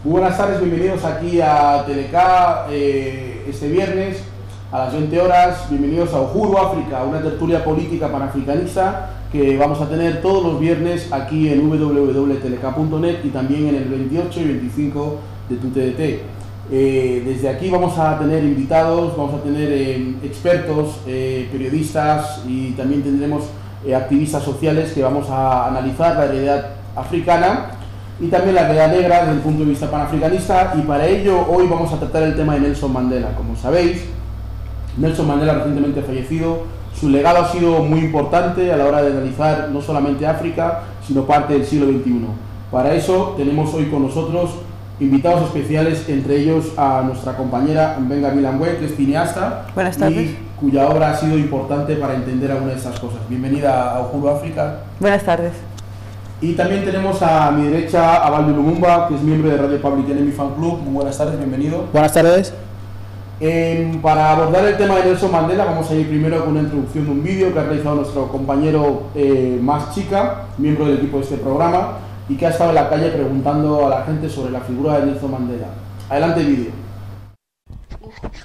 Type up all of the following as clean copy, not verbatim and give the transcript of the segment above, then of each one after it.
Muy buenas tardes, bienvenidos aquí a Telecá este viernes a las 20 horas. Bienvenidos a Uhuru África, una tertulia política panafricanista que vamos a tener todos los viernes aquí en www.teleca.net y también en el 28 y 25 de tu TDT. Desde aquí vamos a tener invitados, vamos a tener expertos, periodistas y también tendremos activistas sociales que vamos a analizar la realidad africana y también la realidad negra desde el punto de vista panafricanista, y para ello hoy vamos a tratar el tema de Nelson Mandela. Como sabéis, Nelson Mandela recientemente fallecido, su legado ha sido muy importante a la hora de analizar no solamente África, sino parte del siglo XXI. Para eso tenemos hoy con nosotros invitados especiales, entre ellos a nuestra compañera Mbenga Bilangüe, que es cineasta. Buenas tardes. Y cuya obra ha sido importante para entender alguna de estas cosas. Bienvenida a Uhuru África. Buenas tardes. Y también tenemos a mi derecha a Baldu Lumumba, que es miembro de Radio Public Enemy Fan Club. Muy buenas tardes, bienvenido. Buenas tardes. Para abordar el tema de Nelson Mandela vamos a ir primero con una introducción de un vídeo que ha realizado nuestro compañero Mas Chica, miembro del equipo de este programa, y que ha estado en la calle preguntando a la gente sobre la figura de Nelson Mandela. Adelante, vídeo.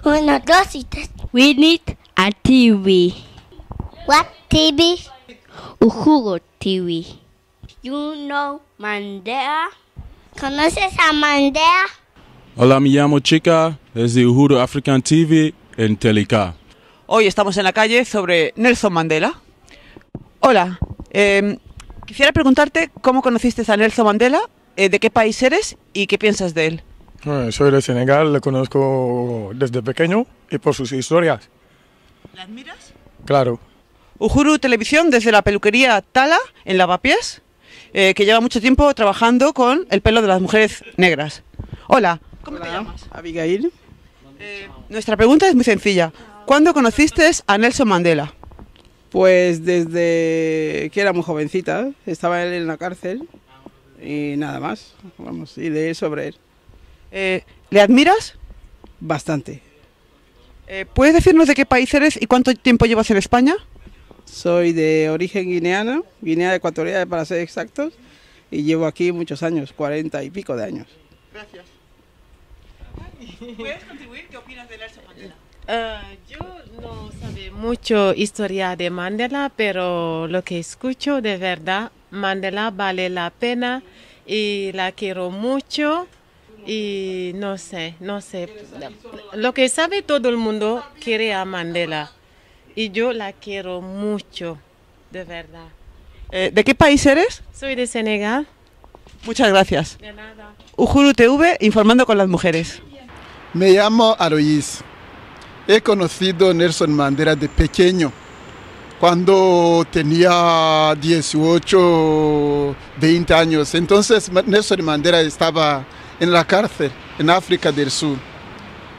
1, 2 y 3. We need a TV. What TV? Uhuru TV. You know Mandela? ¿Conoces a Mandela? Hola, me llamo Chica, desde Uhuru African TV en Telecá. Hoy estamos en la calle sobre Nelson Mandela. Hola, quisiera preguntarte cómo conociste a Nelson Mandela, de qué país eres y qué piensas de él. Soy de Senegal, le conozco desde pequeño y por sus historias. ¿La admiras? Claro. Uhuru Televisión, desde la peluquería Tala, en Lavapiés, que lleva mucho tiempo trabajando con el pelo de las mujeres negras. Hola, ¿cómo te llamas? Abigail. Nuestra pregunta es muy sencilla. ¿Cuándo conociste a Nelson Mandela? Pues desde que era muy jovencita, estaba él en la cárcel y nada más, vamos, y leí sobre él. ¿Le admiras? Bastante. ¿Puedes decirnos de qué país eres y cuánto tiempo llevas en España? Soy de origen guineano, Guinea Ecuatorial para ser exactos, y llevo aquí muchos años, 40 y pico de años. Gracias. ¿Puedes contribuir? ¿Qué opinas de Nelson Mandela? Yo no sé mucho historia de Mandela, pero lo que escucho de verdad, Mandela vale la pena y la quiero mucho y no sé. Lo que sabe todo el mundo quiere a Mandela y yo la quiero mucho, de verdad. ¿De qué país eres? Soy de Senegal. Muchas gracias. De nada. Uhuru TV, informando con las mujeres. Me llamo Alois. He conocido a Nelson Mandela de pequeño, cuando tenía 18, 20 años. Entonces Nelson Mandela estaba en la cárcel en África del Sur.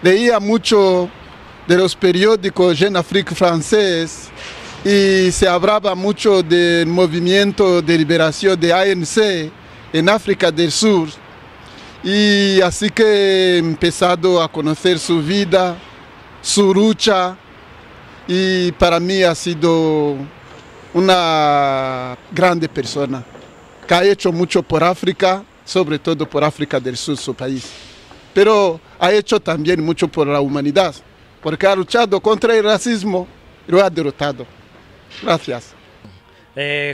Leía mucho de los periódicos Jeune Afrique francés y se hablaba mucho del movimiento de liberación de ANC en África del Sur. Y así que he empezado a conocer su vida, su lucha, y para mí ha sido una grande persona que ha hecho mucho por África, sobre todo por África del Sur, su país. Pero ha hecho también mucho por la humanidad, porque ha luchado contra el racismo y lo ha derrotado. Gracias.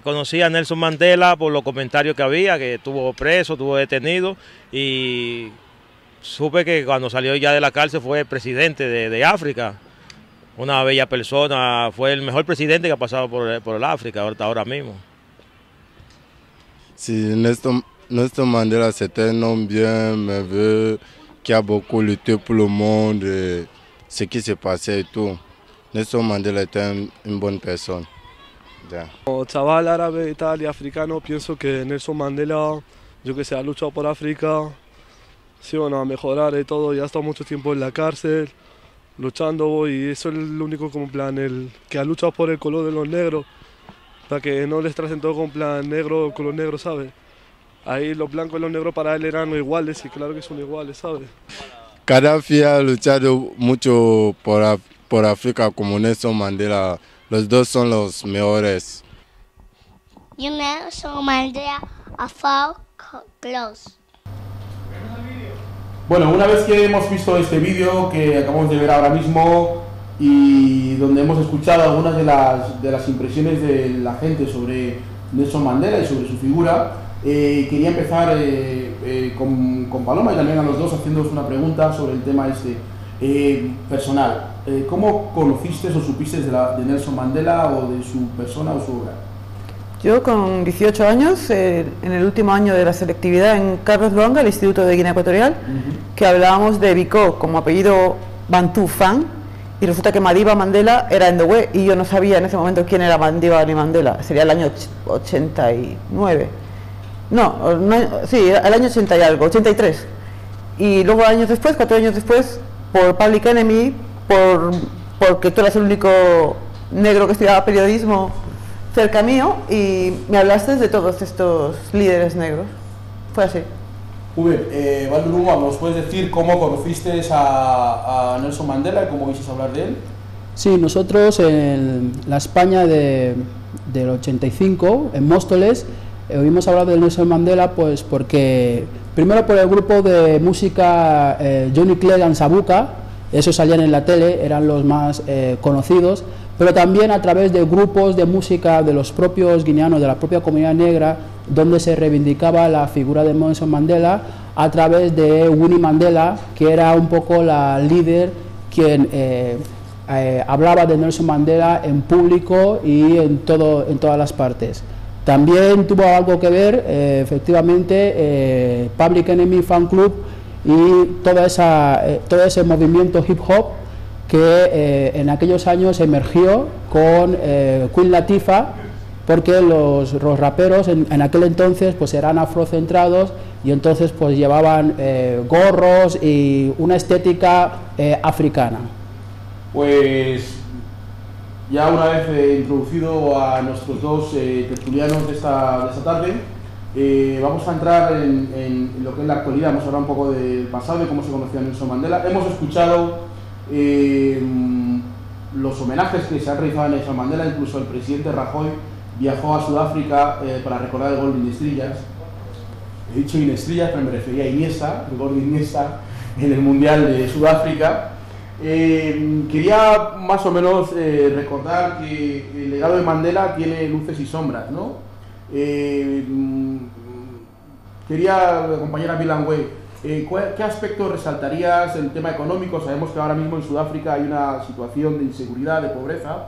Conocí a Nelson Mandela por los comentarios que había, que estuvo preso, estuvo detenido, y supe que cuando salió ya de la cárcel fue presidente de África. Una bella persona, fue el mejor presidente que ha pasado por el África ahora mismo. Si Nelson Mandela, c'était un homme bien merveilleux qui a beaucoup lutté pour le monde, ce qui s'est passé et tout. Nelson Mandela était une bonne personne. Yeah. Como chaval árabe y tal y africano, pienso que Nelson Mandela, yo que sé, ha luchado por África, sí, bueno, a mejorar y todo, y ha estado mucho tiempo en la cárcel, luchando, y eso es el único como plan, el que ha luchado por el color de los negros, para que no les tracen todo con plan negro, color negro, ¿sabes? Ahí los blancos y los negros para él eran iguales, y claro que son iguales, ¿sabes? Gaddafi ha luchado mucho por África como Nelson Mandela. Los dos son los mejores. You Nelson Mandela a fall close. Bueno, una vez que hemos visto este vídeo que acabamos de ver ahora mismo y donde hemos escuchado algunas de las impresiones de la gente sobre Nelson Mandela y sobre su figura, quería empezar con Paloma y también a los dos haciéndoos una pregunta sobre el tema personal. ¿Cómo conociste o supiste de Nelson Mandela o de su persona o su obra? Yo con 18 años, en el último año de la selectividad en Carlos Luanga, el Instituto de Guinea Ecuatorial, que hablábamos de Bicó como apellido Bantú Fan, y resulta que Madiba Mandela era Ndowe, y yo no sabía en ese momento quién era Madiba ni Mandela. Sería el año 89. Sí, el año 80 y algo, 83. Y luego 4 años después, por Public Enemy, porque tú eras el único negro que estudiaba periodismo cerca mío, y me hablaste de todos estos líderes negros. Fue así. Muy bien, Valduruma, ¿nos puedes decir cómo conociste a Nelson Mandela y cómo oíste hablar de él? Sí, nosotros en la España del 85, en Móstoles, oímos hablar de Nelson Mandela pues porque, primero por el grupo de música Johnny Clegg and Sabuka, esos salían en la tele, eran los más conocidos, pero también a través de grupos de música de los propios guineanos, de la propia comunidad negra, donde se reivindicaba la figura de Nelson Mandela a través de Winnie Mandela, que era un poco la líder quien hablaba de Nelson Mandela en público y en todas las partes. También tuvo algo que ver, efectivamente, Public Enemy Fan Club y todo ese movimiento hip hop que en aquellos años emergió con Queen Latifah, porque los raperos en aquel entonces pues eran afrocentrados y entonces pues llevaban gorros y una estética africana. Pues ya una vez introducido a nuestros dos tertulianos de esta tarde, vamos a entrar en lo que es la actualidad. Vamos a hablar un poco del pasado, de cómo se conocía Nelson Mandela. Hemos escuchado los homenajes que se han realizado a Nelson Mandela, incluso el presidente Rajoy viajó a Sudáfrica para recordar el gol de Iniestrillas. He dicho Iniestrillas, pero me refería a Iniesta, el gol de Iniesta en el Mundial de Sudáfrica. Quería más o menos recordar que el legado de Mandela tiene luces y sombras, ¿no? Quería acompañar a Bilan Way. ¿Qué aspecto resaltarías el tema económico? Sabemos que ahora mismo en Sudáfrica hay una situación de inseguridad, de pobreza,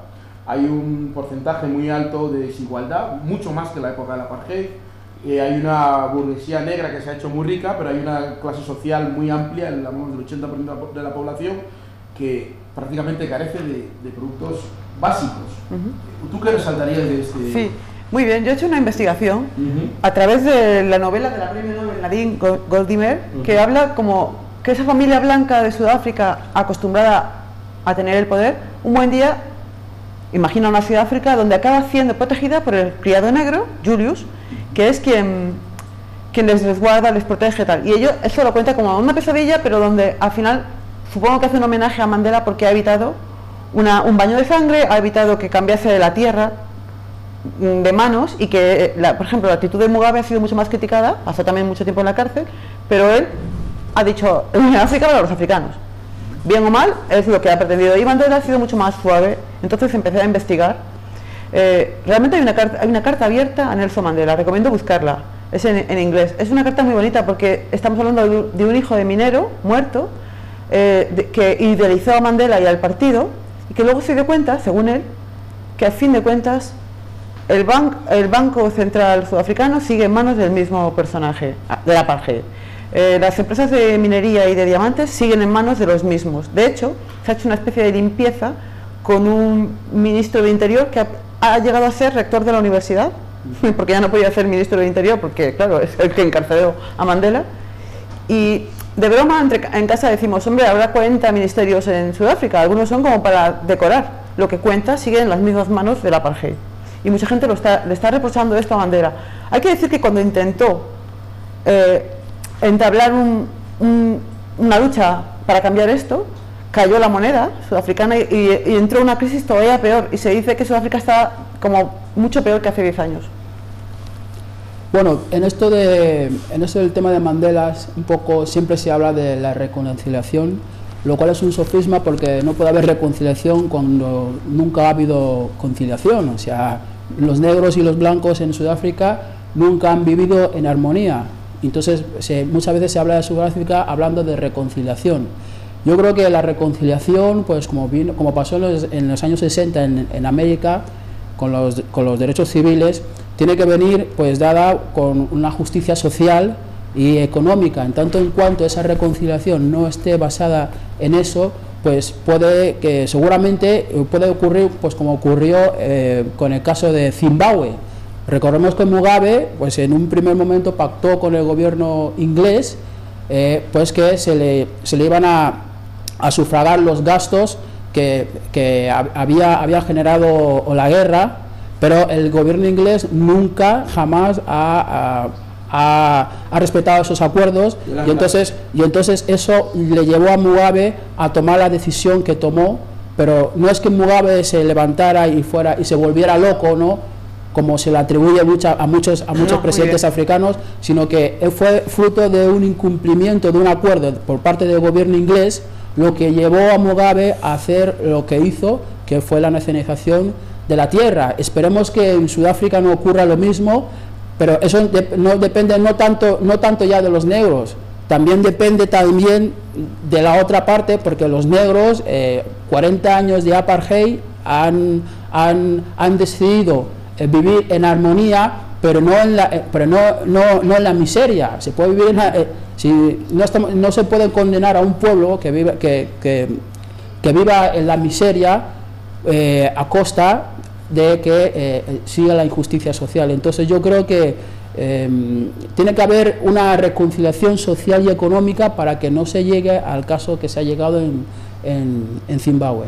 hay un porcentaje muy alto de desigualdad, mucho más que la época del apartheid. Hay una burguesía negra que se ha hecho muy rica, pero hay una clase social muy amplia, el 80% de la población, que prácticamente carece de productos básicos. ¿Tú qué resaltarías de este...? Sí. Muy bien, yo he hecho una investigación a través de la novela de la premio Nobel Nadine Gordimer, que habla como que esa familia blanca de Sudáfrica, acostumbrada a tener el poder, un buen día imagina una Sudáfrica donde acaba siendo protegida por el criado negro, Julius, que es quien les resguarda, les protege tal. Y ello, eso lo cuenta como una pesadilla, pero donde al final supongo que hace un homenaje a Mandela porque ha evitado un baño de sangre, ha evitado que cambiase la tierra de manos y que, por ejemplo, la actitud de Mugabe ha sido mucho más criticada, pasó también mucho tiempo en la cárcel, pero él ha dicho, en África para los africanos, bien o mal, es lo que ha pretendido, y Mandela ha sido mucho más suave. Entonces empecé a investigar. Realmente hay una carta abierta a Nelson Mandela, recomiendo buscarla, es en inglés. Es una carta muy bonita porque estamos hablando de un hijo de minero muerto, que idealizó a Mandela y al partido, y que luego se dio cuenta, según él, que a fin de cuentas el Banco Central Sudafricano sigue en manos del mismo personaje, del apartheid. Las empresas de minería y de diamantes siguen en manos de los mismos. De hecho, se ha hecho una especie de limpieza con un ministro de Interior que ha llegado a ser rector de la universidad, porque ya no podía ser ministro de Interior, porque claro, es el que encarceló a Mandela. Y de broma, en casa decimos, hombre, habrá 40 ministerios en Sudáfrica, algunos son como para decorar. Lo que cuenta sigue en las mismas manos del apartheid. Y mucha gente le está reprochando esto a Mandela. Hay que decir que cuando intentó entablar una lucha para cambiar esto, cayó la moneda sudafricana y entró una crisis todavía peor, y se dice que Sudáfrica está como mucho peor que hace 10 años. Bueno, en esto del tema de Mandela, un poco siempre se habla de la reconciliación, lo cual es un sofisma porque no puede haber reconciliación cuando nunca ha habido conciliación. O sea, los negros y los blancos en Sudáfrica nunca han vivido en armonía. Entonces, muchas veces se habla de Sudáfrica hablando de reconciliación. Yo creo que la reconciliación, pues como pasó en los años 60 en América, con los derechos civiles, tiene que venir pues dada con una justicia social y económica. En tanto en cuanto esa reconciliación no esté basada en eso, pues seguramente puede ocurrir pues como ocurrió con el caso de Zimbabue. Recordemos que Mugabe pues en un primer momento pactó con el gobierno inglés pues que se le iban a sufragar los gastos que había generado la guerra, pero el gobierno inglés nunca jamás ha respetado esos acuerdos, y entonces eso le llevó a Mugabe a tomar la decisión que tomó. Pero no es que Mugabe se levantara y se volviera loco, ¿no?, como se le atribuye a muchos presidentes africanos, sino que fue fruto de un incumplimiento de un acuerdo por parte del gobierno inglés, lo que llevó a Mugabe a hacer lo que hizo, que fue la nacionalización de la tierra. Esperemos que en Sudáfrica no ocurra lo mismo, pero eso no depende no tanto ya de los negros, también depende también de la otra parte, porque los negros 40 años de apartheid han decidido vivir en armonía, pero no en la miseria. Se puede vivir no se puede condenar a un pueblo que viva en la miseria a costa de que siga la injusticia social. Entonces yo creo que tiene que haber una reconciliación social y económica para que no se llegue al caso que se ha llegado en Zimbabue.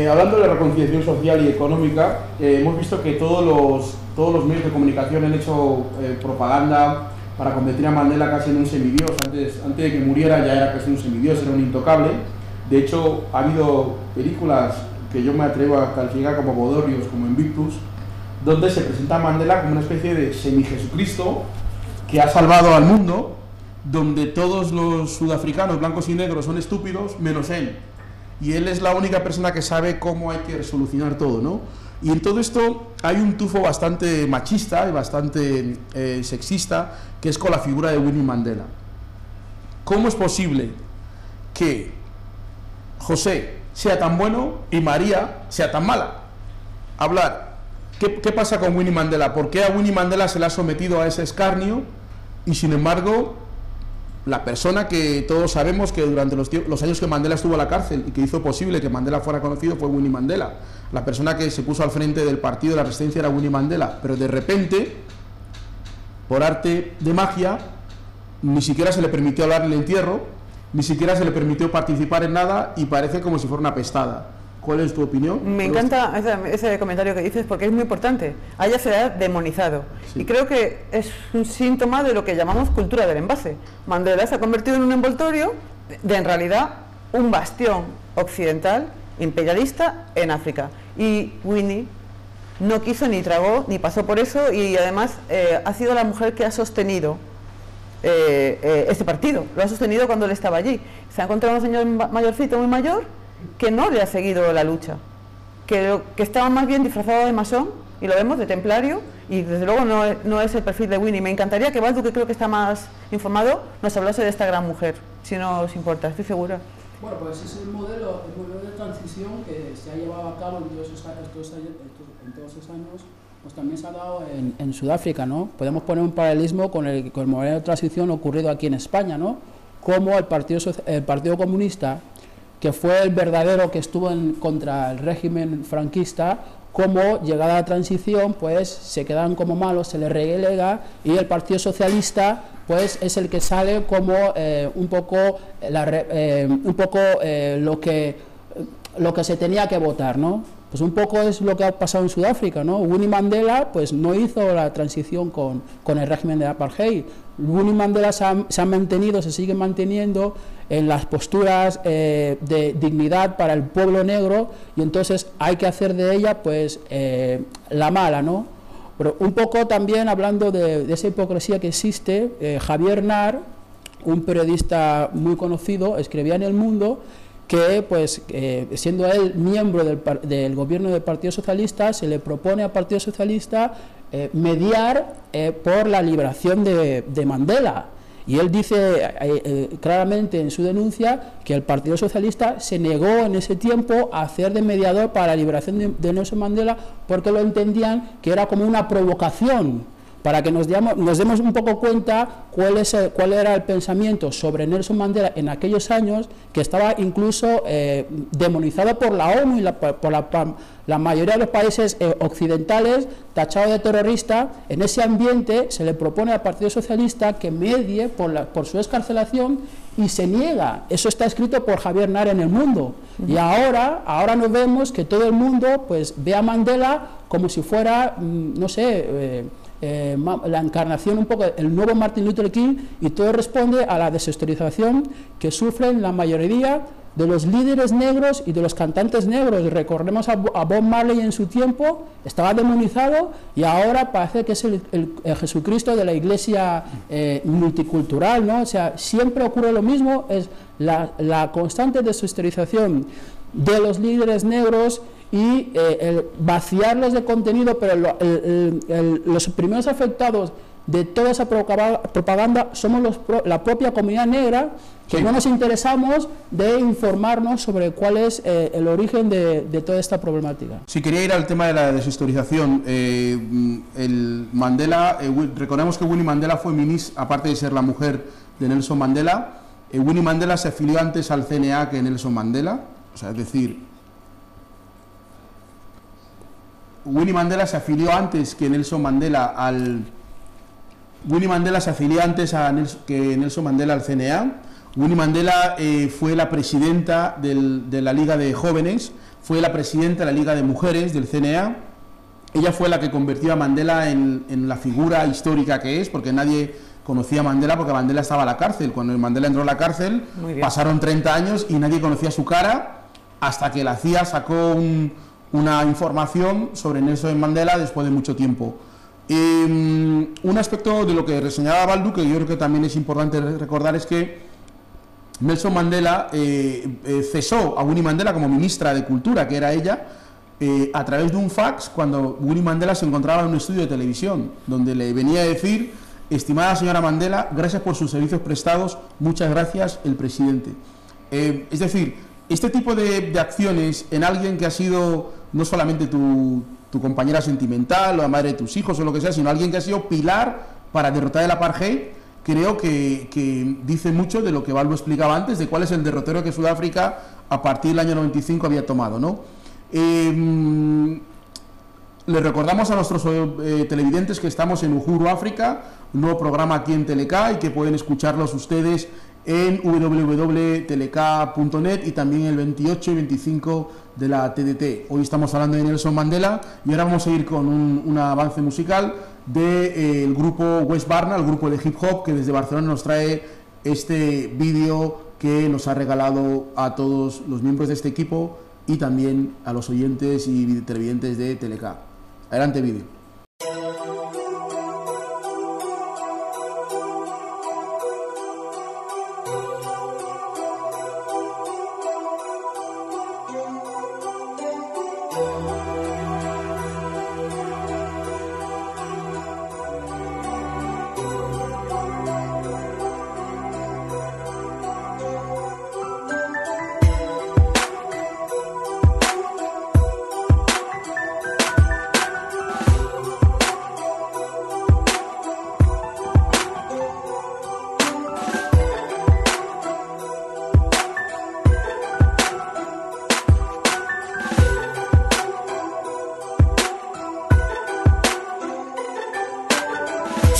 Hablando de la reconciliación social y económica, hemos visto que todos los medios de comunicación han hecho propaganda para convertir a Mandela casi en un semidios. Antes de que muriera ya era casi un semidios, era un intocable. De hecho, ha habido películas que yo me atrevo a calificar como bodorrios, como Invictus, donde se presenta a Mandela como una especie de semi-Jesucristo que ha salvado al mundo, donde todos los sudafricanos, blancos y negros, son estúpidos, menos él. Y él es la única persona que sabe cómo hay que resolucionar todo, ¿no? Y en todo esto hay un tufo bastante machista y bastante sexista, que es con la figura de Winnie Mandela. ¿Cómo es posible que José sea tan bueno y María sea tan mala? Hablar. ¿Qué pasa con Winnie Mandela? ¿Por qué a Winnie Mandela se le ha sometido a ese escarnio y sin embargo la persona que todos sabemos que durante los años que Mandela estuvo en la cárcel y que hizo posible que Mandela fuera conocido fue Winnie Mandela? La persona que se puso al frente del partido de la resistencia era Winnie Mandela, pero de repente, por arte de magia, ni siquiera se le permitió hablar en el entierro, ni siquiera se le permitió participar en nada y parece como si fuera una pestada. ¿Cuál es tu opinión? Me encanta ese comentario que dices porque es muy importante. A ella se le ha demonizado. Sí. Y creo que es un síntoma de lo que llamamos cultura del envase. Mandela se ha convertido en un envoltorio de en realidad un bastión occidental imperialista en África. Y Winnie no quiso ni tragó ni pasó por eso, y además ha sido la mujer que ha sostenido este partido. Lo ha sostenido cuando él estaba allí. Se ha encontrado un señor mayorcito, muy mayor, que no le ha seguido la lucha, que estaba más bien disfrazado de masón, y lo vemos, de templario, y desde luego no es el perfil de Winnie. Me encantaría que Baldu, que creo que está más informado, nos hablase de esta gran mujer, si no os importa, estoy segura. Bueno, pues es el modelo de transición que se ha llevado a cabo en todos esos años, pues también se ha dado en Sudáfrica, ¿no? Podemos poner un paralelismo con el modelo de transición ocurrido aquí en España, ¿no? Como el Partido Comunista, que fue el verdadero que estuvo contra el régimen franquista, como llegada a la transición pues se quedan como malos, se les relega, y el Partido Socialista pues es el que sale como un poco lo que se tenía que votar, ¿no? Pues un poco es lo que ha pasado en Sudáfrica, ¿no? Winnie Mandela pues no hizo la transición con el régimen de apartheid. Winnie Mandela se ha mantenido, se sigue manteniendo en las posturas de dignidad para el pueblo negro, y entonces hay que hacer de ella pues la mala, ¿no? Pero un poco también hablando de esa hipocresía que existe, Javier Nar, un periodista muy conocido, escribía en El Mundo que, pues, siendo él miembro del gobierno del Partido Socialista, se le propone al Partido Socialista mediar por la liberación de Mandela. Y él dice claramente en su denuncia que el Partido Socialista se negó en ese tiempo a hacer de mediador para la liberación de Nelson Mandela, porque lo entendían que era como una provocación, para que nos demos un poco cuenta cuál era el pensamiento sobre Nelson Mandela en aquellos años, que estaba incluso demonizado por la ONU y por la mayoría de los países occidentales, tachado de terrorista. En ese ambiente se le propone al Partido Socialista que medie por su excarcelación y se niega. Eso está escrito por Javier Nar en El Mundo. Y ahora nos vemos que todo el mundo pues ve a Mandela como si fuera, no sé, la encarnación un poco, el nuevo Martin Luther King, y todo responde a la deshistorización que sufren la mayoría de los líderes negros y de los cantantes negros. Recordemos a Bob Marley en su tiempo, estaba demonizado y ahora parece que es el Jesucristo de la iglesia multicultural, ¿no? O sea, siempre ocurre lo mismo, es la constante deshistorización de los líderes negros y el vaciarlos de contenido, pero los primeros afectados de toda esa propaganda somos la propia comunidad negra, que no nos interesamos de informarnos sobre cuál es el origen de toda esta problemática. Si quería ir al tema de la deshistorización, recordemos que Winnie Mandela fue ministra, aparte de ser la mujer de Nelson Mandela, Winnie Mandela se afilió antes al CNA que Nelson Mandela, o sea, es decir, Winnie Mandela se afilió antes que Nelson Mandela que Nelson Mandela al CNA. Winnie Mandela fue la presidenta de la Liga de Jóvenes, fue la presidenta de la Liga de Mujeres del CNA. Ella fue la que convirtió a Mandela en la figura histórica que es, porque nadie conocía a Mandela, porque Mandela estaba en la cárcel. Cuando Mandela entró a la cárcel, pasaron 30 años y nadie conocía su cara, hasta que la CIA sacó una información sobre Nelson Mandela después de mucho tiempo. Un aspecto de lo que reseñaba Baldu, que yo creo que también es importante recordar, es que Nelson Mandela cesó a Winnie Mandela como ministra de Cultura, que era ella, a través de un fax, cuando Winnie Mandela se encontraba en un estudio de televisión, donde le venía a decir: estimada señora Mandela, gracias por sus servicios prestados, muchas gracias, el presidente. Es decir, este tipo de acciones en alguien que ha sido no solamente tu compañera sentimental o la madre de tus hijos o lo que sea, sino alguien que ha sido pilar para derrotar el apartheid, creo que dice mucho de lo que Balbo explicaba antes, de cuál es el derrotero que Sudáfrica a partir del año 95 había tomado, ¿no? Les recordamos a nuestros televidentes que estamos en Uhuru África, un nuevo programa aquí en Teleca, y que pueden escucharlos ustedes en www.teleca.net y también el 28 y 25 de la TDT. Hoy estamos hablando de Nelson Mandela y ahora vamos a ir con un avance musical del grupo West Barna, el grupo de hip hop que desde Barcelona nos trae este vídeo que nos ha regalado a todos los miembros de este equipo y también a los oyentes y televidentes de Teleca. Adelante, vídeo.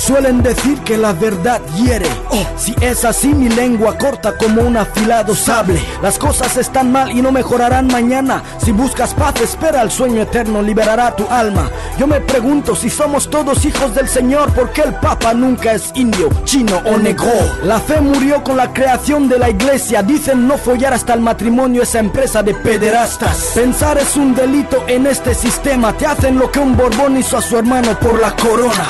Suelen decir que la verdad hiere. Si es así, mi lengua corta como un afilado sable. Las cosas están mal y no mejorarán mañana. Si buscas paz, espera, el sueño eterno liberará tu alma. Yo me pregunto si somos todos hijos del Señor, ¿por qué el Papa nunca es indio, chino o negro? La fe murió con la creación de la iglesia. Dicen no follar hasta el matrimonio, esa empresa de pederastas. Pensar es un delito en este sistema. Te hacen lo que un Borbón hizo a su hermano por la corona.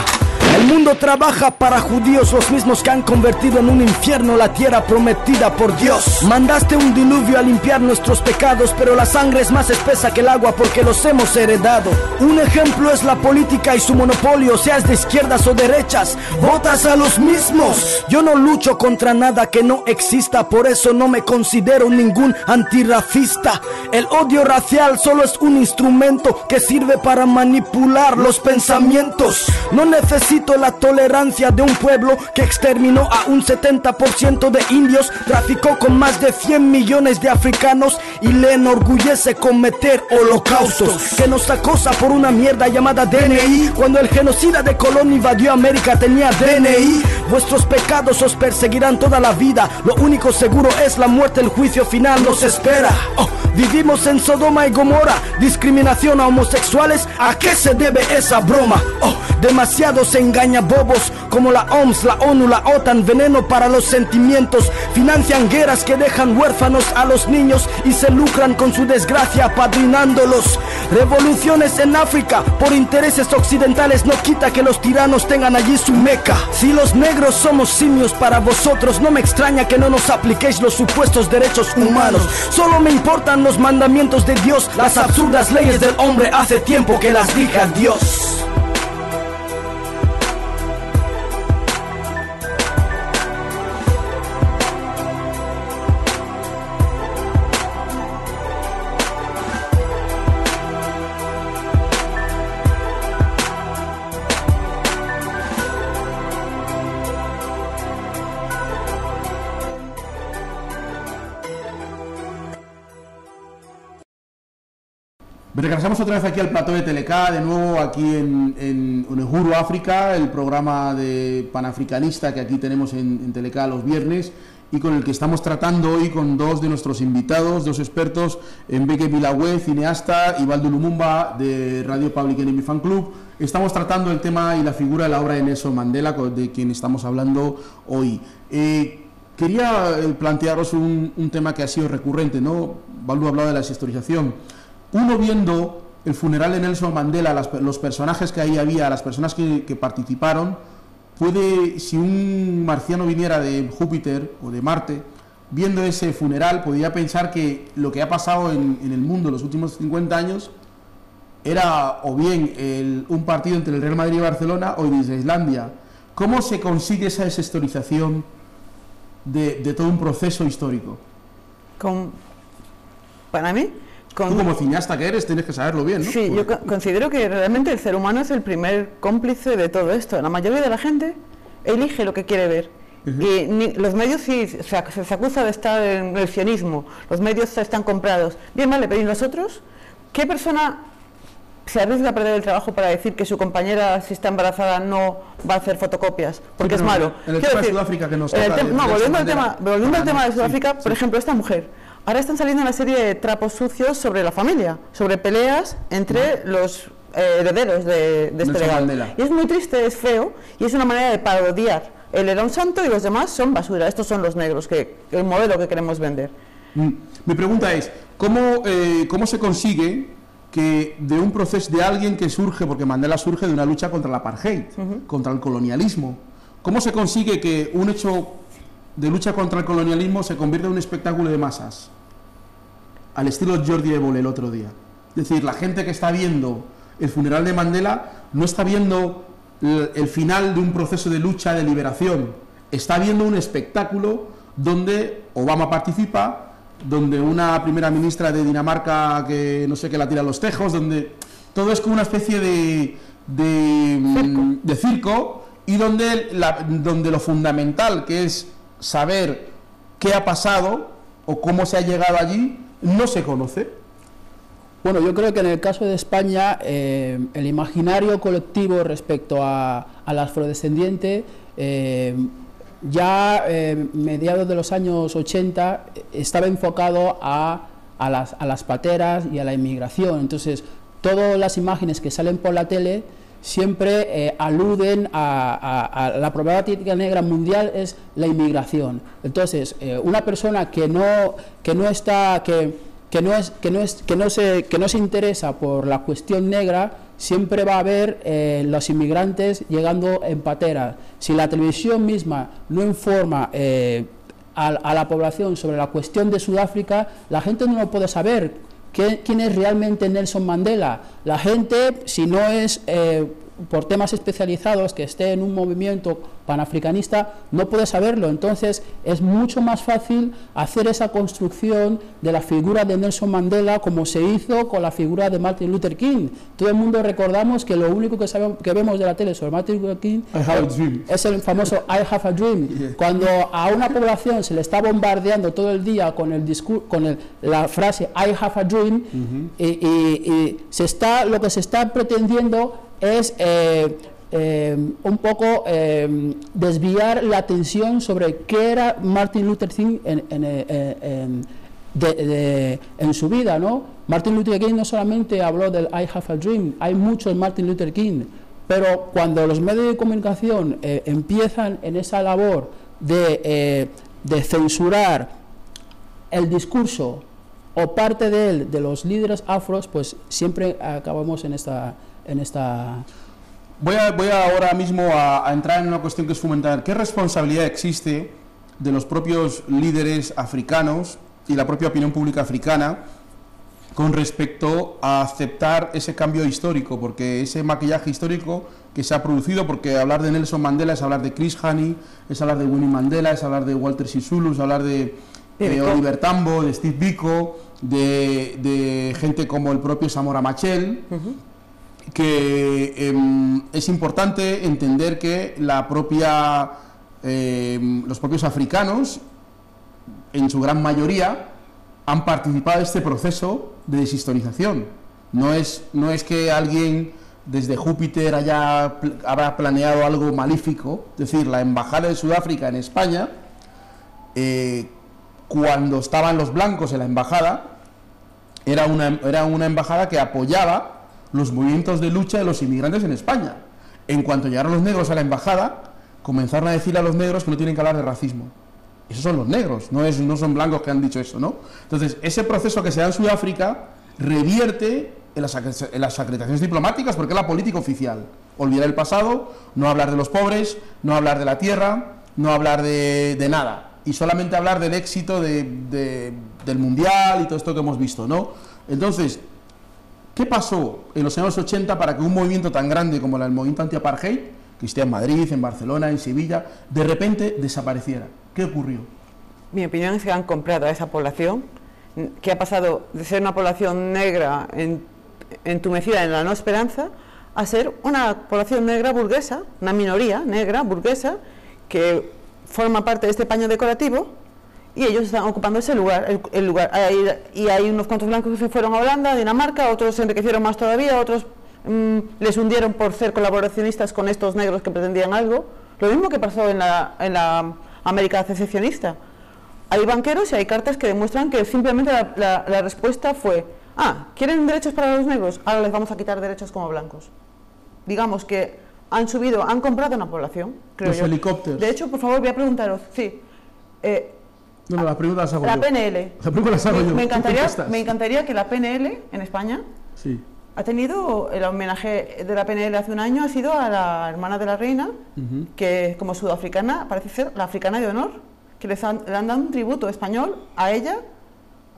El mundo trabaja para judíos, los mismos que han convertido en un infierno la tierra prometida por Dios. Mandaste un diluvio a limpiar nuestros pecados, pero la sangre es más espesa que el agua porque los hemos heredado. Un ejemplo es la política y su monopolio, seas de izquierdas o derechas, votas a los mismos. Yo no lucho contra nada que no exista, por eso no me considero ningún antirracista. El odio racial solo es un instrumento que sirve para manipular los pensamientos. No necesito la tolerancia de un pueblo que exterminó a un 70% de indios, traficó con más de 100 millones de africanos y le enorgullece cometer holocaustos. Que nos acosa por una mierda llamada DNI, cuando el genocida de Colón invadió América tenía DNI. Vuestros pecados os perseguirán toda la vida, lo único seguro es la muerte, el juicio final nos espera. Vivimos en Sodoma y Gomorra, discriminación a homosexuales, ¿a qué se debe esa broma? Demasiados engañabobos como la OMS, la ONU, la OTAN, veneno para los sentimientos. Financian guerras que dejan huérfanos a los niños y se lucran con su desgracia apadrinándolos. Revoluciones en África por intereses occidentales no quita que los tiranos tengan allí su meca. Si los negros somos simios para vosotros, no me extraña que no nos apliquéis los supuestos derechos humanos. Solo me importan los mandamientos de Dios, las absurdas leyes del hombre hace tiempo que las dije a Dios. Regresamos otra vez aquí al plató de Teleca, de nuevo aquí en Uhuru África, el programa de panafricanista que aquí tenemos en Teleca los viernes y con el que estamos tratando hoy con dos de nuestros invitados, dos expertos, Mbeke Bilawé, cineasta, y Baldu Lumumba de Radio Public Enemy Fan Club. Estamos tratando el tema y la figura de la obra de Nelson Mandela, de quien estamos hablando hoy. Quería plantearos un tema que ha sido recurrente, ¿no? Baldu hablaba de la deshistorización. Uno viendo el funeral de Nelson Mandela, los personajes que ahí había, las personas que participaron, si un marciano viniera de Júpiter o de Marte, viendo ese funeral, podría pensar que lo que ha pasado en el mundo en los últimos 50 años era o bien un partido entre el Real Madrid y Barcelona o de Islandia. ¿Cómo se consigue esa deshistorización de todo un proceso histórico? Para mí... Tú como cineasta que eres tienes que saberlo bien, ¿no? Sí, yo considero que realmente el ser humano es el primer cómplice de todo esto. La mayoría de la gente elige lo que quiere ver. Y los medios sí se acusa de estar en el sionismo, los medios están comprados. Bien, vale, pero ¿y nosotros? ¿Qué persona se arriesga a perder el trabajo para decir que su compañera, si está embarazada, no va a hacer fotocopias? Porque es malo. En el tema de Sudáfrica que nos toca... volviendo al tema de Sudáfrica, por ejemplo, esta mujer. Ahora están saliendo una serie de trapos sucios sobre la familia, sobre peleas entre los herederos de este legado. Y es muy triste, es feo, y es una manera de parodiar. Él era un santo y los demás son basura. Estos son los negros, el modelo que queremos vender. Mi pregunta es, ¿cómo se consigue que de un proceso de alguien que surge, porque Mandela surge de una lucha contra el apartheid, contra el colonialismo, ¿cómo se consigue que un hecho de lucha contra el colonialismo se convierta en un espectáculo de masas? Al estilo Jordi Évole el otro día. Es decir, la gente que está viendo el funeral de Mandela no está viendo el final de un proceso de lucha, de liberación. Está viendo un espectáculo donde Obama participa, donde una primera ministra de Dinamarca que no sé qué la tira a los tejos, donde todo es como una especie de circo y donde lo fundamental, que es saber qué ha pasado o cómo se ha llegado allí, no se conoce. Bueno, yo creo que en el caso de España, el imaginario colectivo respecto al afrodescendiente, ya mediados de los años 80, estaba enfocado a las pateras y a la inmigración. Entonces, todas las imágenes que salen por la tele siempre aluden a la problemática negra mundial, es la inmigración. Entonces, una persona que no se interesa por la cuestión negra, siempre va a ver los inmigrantes llegando en pateras. Si la televisión misma no informa a la población sobre la cuestión de Sudáfrica, la gente no lo puede saber. ¿Quién es realmente Nelson Mandela? La gente, si no es por temas especializados, que esté en un movimiento panafricanista, no puede saberlo. Entonces es mucho más fácil hacer esa construcción de la figura de Nelson Mandela, como se hizo con la figura de Martin Luther King. Todo el mundo recordamos que lo único que vemos de la tele sobre Martin Luther King es el famoso I have a dream. Cuando a una población se le está bombardeando todo el día con el discurso, con la frase I have a dream, y lo que se está pretendiendo es un poco desviar la atención sobre qué era Martin Luther King en su vida, ¿no? Martin Luther King no solamente habló del I have a dream, hay muchos Martin Luther King, pero cuando los medios de comunicación empiezan en esa labor de censurar el discurso o parte de él, de los líderes afros, pues siempre acabamos en esta... Voy ahora mismo a entrar en una cuestión que es fundamental. ¿Qué responsabilidad existe de los propios líderes africanos y la propia opinión pública africana con respecto a aceptar ese cambio histórico? Porque ese maquillaje histórico que se ha producido, porque hablar de Nelson Mandela es hablar de Chris Hani, es hablar de Winnie Mandela, es hablar de Walter Sisulu, es hablar de Oliver Tambo, de Steve Biko, de gente como el propio Samora Machel, que es importante entender que los propios africanos, en su gran mayoría, han participado de este proceso de deshistorización. No es que alguien desde Júpiter habrá planeado algo malífico. Es decir, la embajada de Sudáfrica en España, cuando estaban los blancos en la embajada, era una embajada que apoyaba los movimientos de lucha de los inmigrantes en España. En cuanto llegaron los negros a la embajada, comenzaron a decir a los negros que no tienen que hablar de racismo. Esos son los negros, no son blancos que han dicho eso, ¿no? Entonces, ese proceso que se da en Sudáfrica revierte en las acreditaciones diplomáticas, porque es la política oficial. Olvidar el pasado, no hablar de los pobres, no hablar de la tierra, no hablar de nada, y solamente hablar del éxito del Mundial y todo esto que hemos visto, ¿no? Entonces, ¿qué pasó en los años 80 para que un movimiento tan grande como el movimiento anti-apartheid, que existía en Madrid, en Barcelona, en Sevilla, de repente desapareciera? ¿Qué ocurrió? Mi opinión es que han comprado a esa población, que ha pasado de ser una población negra entumecida en la no esperanza, a ser una población negra burguesa, una minoría negra burguesa, que forma parte de este paño decorativo, y ellos están ocupando ese lugar, y hay unos cuantos blancos que se fueron a Holanda, a Dinamarca, otros se enriquecieron más todavía, otros les hundieron por ser colaboracionistas con estos negros que pretendían algo. Lo mismo que pasó en la América secesionista. Hay banqueros y hay cartas que demuestran que simplemente la respuesta fue: ¿quieren derechos para los negros? Ahora les vamos a quitar derechos como blancos. Digamos que han comprado una población, creo yo. Los helicópteros. De hecho, por favor, voy a preguntaros, sí. No, las preguntas las hago la yo. PNL. La pregunta las hago yo. Me encantaría que la PNL en España ha tenido el homenaje de la PNL hace un año, ha sido a la hermana de la reina, que como sudafricana parece ser la africana de honor, que le han dado un tributo español a ella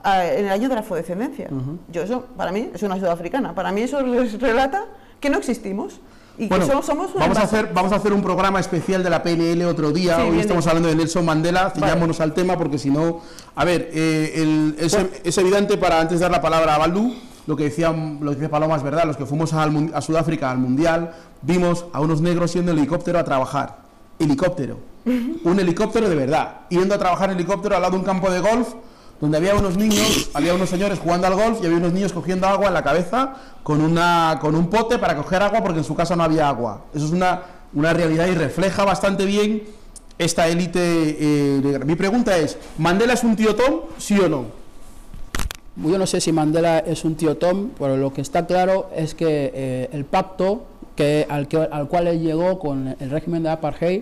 en el año de la afrodescendencia. Eso, para mí, es una sudafricana. Para mí eso relata que no existimos. Y bueno, que solo somos vamos a hacer un programa especial de la PNL otro día. Hoy estamos hablando de Nelson Mandela, ciñámonos al tema, porque si no, a ver, es evidente, para antes de dar la palabra a Baldu, lo que dice Paloma es verdad. Los que fuimos a Sudáfrica al Mundial, vimos a unos negros yendo en helicóptero a trabajar. Helicóptero, un helicóptero de verdad, yendo a trabajar en helicóptero al lado de un campo de golf, donde había unos niños, había unos señores jugando al golf y había unos niños cogiendo agua en la cabeza con un pote para coger agua porque en su casa no había agua. Eso es una realidad y refleja bastante bien esta élite negra. Mi pregunta es, ¿Mandela es un tío Tom, sí o no? Yo no sé si Mandela es un tío Tom, pero lo que está claro es que el pacto al cual él llegó con el régimen de apartheid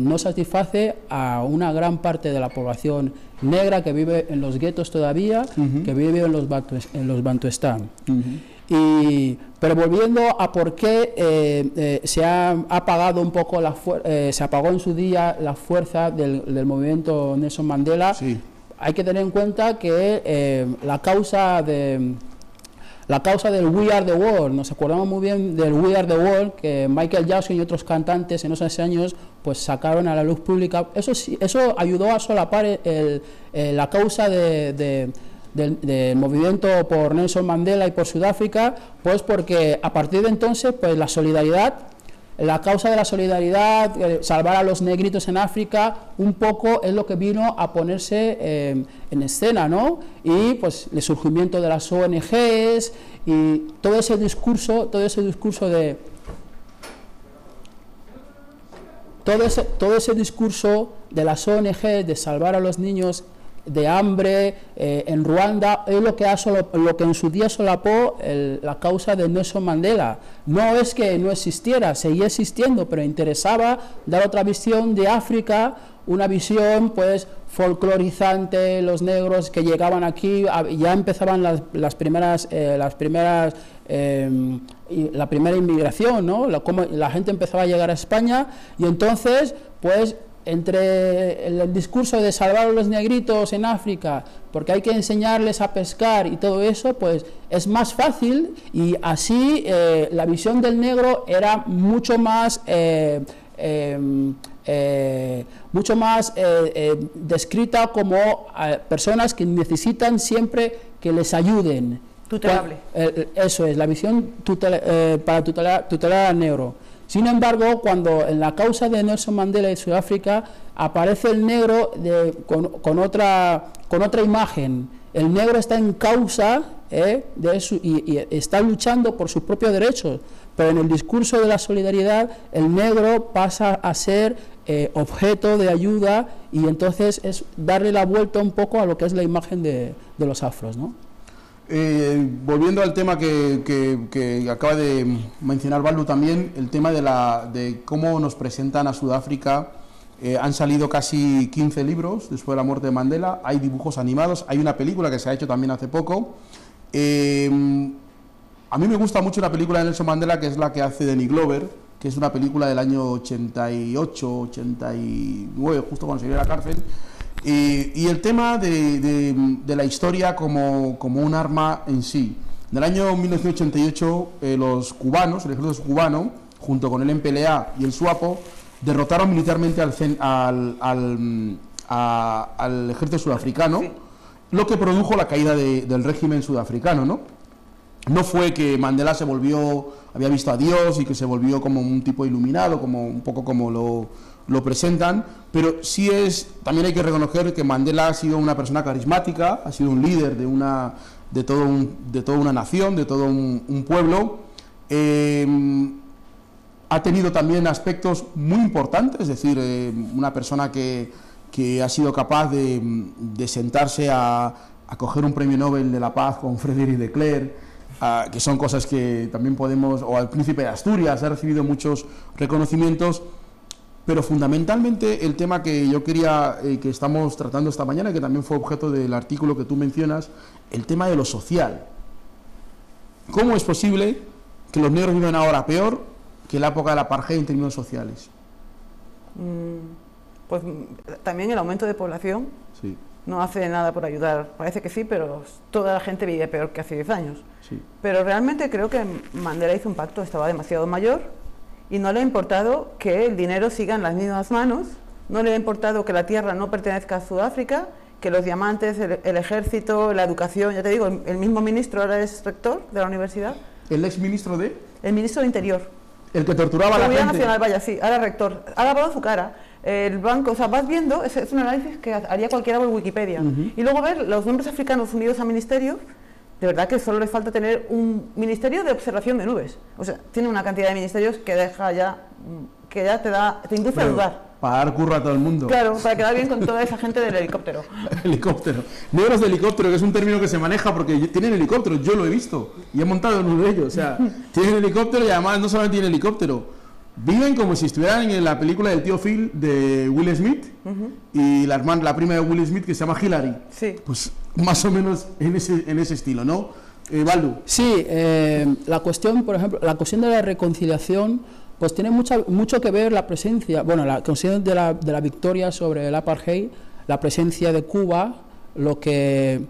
no satisface a una gran parte de la población negra que vive en los guetos todavía, que vive en los Bantuistán. Pero volviendo a por qué se ha apagado un poco se apagó en su día la fuerza del movimiento Nelson Mandela, hay que tener en cuenta que la causa del We Are the World, nos acordamos muy bien del We Are the World que Michael Jackson y otros cantantes en esos años pues sacaron a la luz pública. Eso ayudó a solapar la causa del movimiento por Nelson Mandela y por Sudáfrica, pues porque a partir de entonces pues la causa de la solidaridad, salvar a los negritos en África, un poco es lo que vino a ponerse en escena, ¿no? Y pues el surgimiento de las ONGs y todo ese discurso de las ONGs de salvar a los niños de hambre en Ruanda es lo que en su día solapó la causa de Nelson Mandela. No es que no existiera, seguía existiendo, pero interesaba dar otra visión de África, una visión pues folclorizante. Los negros que llegaban aquí, ya empezaban la primera inmigración, ¿no? Cómo la gente empezaba a llegar a España, y entonces pues entre el discurso de salvar a los negritos en África, porque hay que enseñarles a pescar y todo eso, pues es más fácil, y así la visión del negro era mucho más descrita como personas que necesitan siempre que les ayuden. Tutelable. Eso es, la visión para tutelar al negro. Sin embargo, cuando en la causa de Nelson Mandela y Sudáfrica aparece el negro con otra imagen, el negro está en causa y está luchando por sus propios derechos, pero en el discurso de la solidaridad el negro pasa a ser objeto de ayuda, y entonces es darle la vuelta un poco a lo que es la imagen de los afros, ¿no? Volviendo al tema que acaba de mencionar Baldu también, el tema de cómo nos presentan a Sudáfrica. Han salido casi 15 libros después de la muerte de Mandela, hay dibujos animados, hay una película que se ha hecho también hace poco. A mí me gusta mucho una película de Nelson Mandela, que es la que hace Danny Glover, que es una película del año 88, 89, justo cuando salió de la cárcel. Y el tema de la historia como un arma en sí. En el año 1988 los cubanos, el ejército cubano, junto con el MPLA y el SWAPO, derrotaron militarmente al ejército sudafricano, lo que produjo la caída del régimen sudafricano, ¿no? No fue que Mandela había visto a Dios y que se volvió como un tipo iluminado, como un poco como lo presentan, pero sí también hay que reconocer que Mandela ha sido una persona carismática, ha sido un líder de toda una nación, de todo un pueblo. Ha tenido también aspectos muy importantes, es decir, una persona que ha sido capaz de sentarse a coger un premio Nobel de la Paz con Frédéric de Klerk, que son cosas que también podemos, o al príncipe de Asturias, ha recibido muchos reconocimientos. Pero fundamentalmente el tema que yo quería, que estamos tratando esta mañana, que también fue objeto del artículo que tú mencionas, el tema de lo social. ¿Cómo es posible que los negros vivan ahora peor que en la época del apartheid en términos sociales? Pues también el aumento de población no hace nada por ayudar. Parece que sí, pero toda la gente vive peor que hace 10 años. Sí. Pero realmente creo que Mandela hizo un pacto, estaba demasiado mayor, y no le ha importado que el dinero siga en las mismas manos, no le ha importado que la tierra no pertenezca a Sudáfrica, que los diamantes, el ejército, la educación, ya te digo, el mismo ministro ahora es rector de la universidad. ¿El ex ministro de? El ministro de Interior. El que torturaba a la gente. Seguridad Nacional, vaya, sí, ahora rector. Ha lavado su cara. el banco, o sea, vas viendo, es un análisis que haría cualquiera por Wikipedia, y luego ver los nombres africanos unidos a ministerios. De verdad que solo le falta tener un ministerio de observación de nubes. O sea, tiene una cantidad de ministerios que deja ya, que ya te induce a dudar. Para dar curro a todo el mundo. Claro, para quedar bien con toda esa gente del helicóptero. Helicóptero. Negros de helicóptero, que es un término que se maneja porque tienen helicópteros, yo lo he visto y he montado en uno de ellos. O sea, tienen helicóptero y además no solamente tienen helicóptero, viven como si estuvieran en la película del tío Phil de Will Smith y la prima de Will Smith que se llama Hillary. Sí. Pues más o menos en ese estilo, ¿no? Baldu. Sí, la cuestión, por ejemplo, la cuestión de la reconciliación, pues tiene mucho que ver la presencia, bueno, la cuestión de la victoria sobre el apartheid, la presencia de Cuba, lo que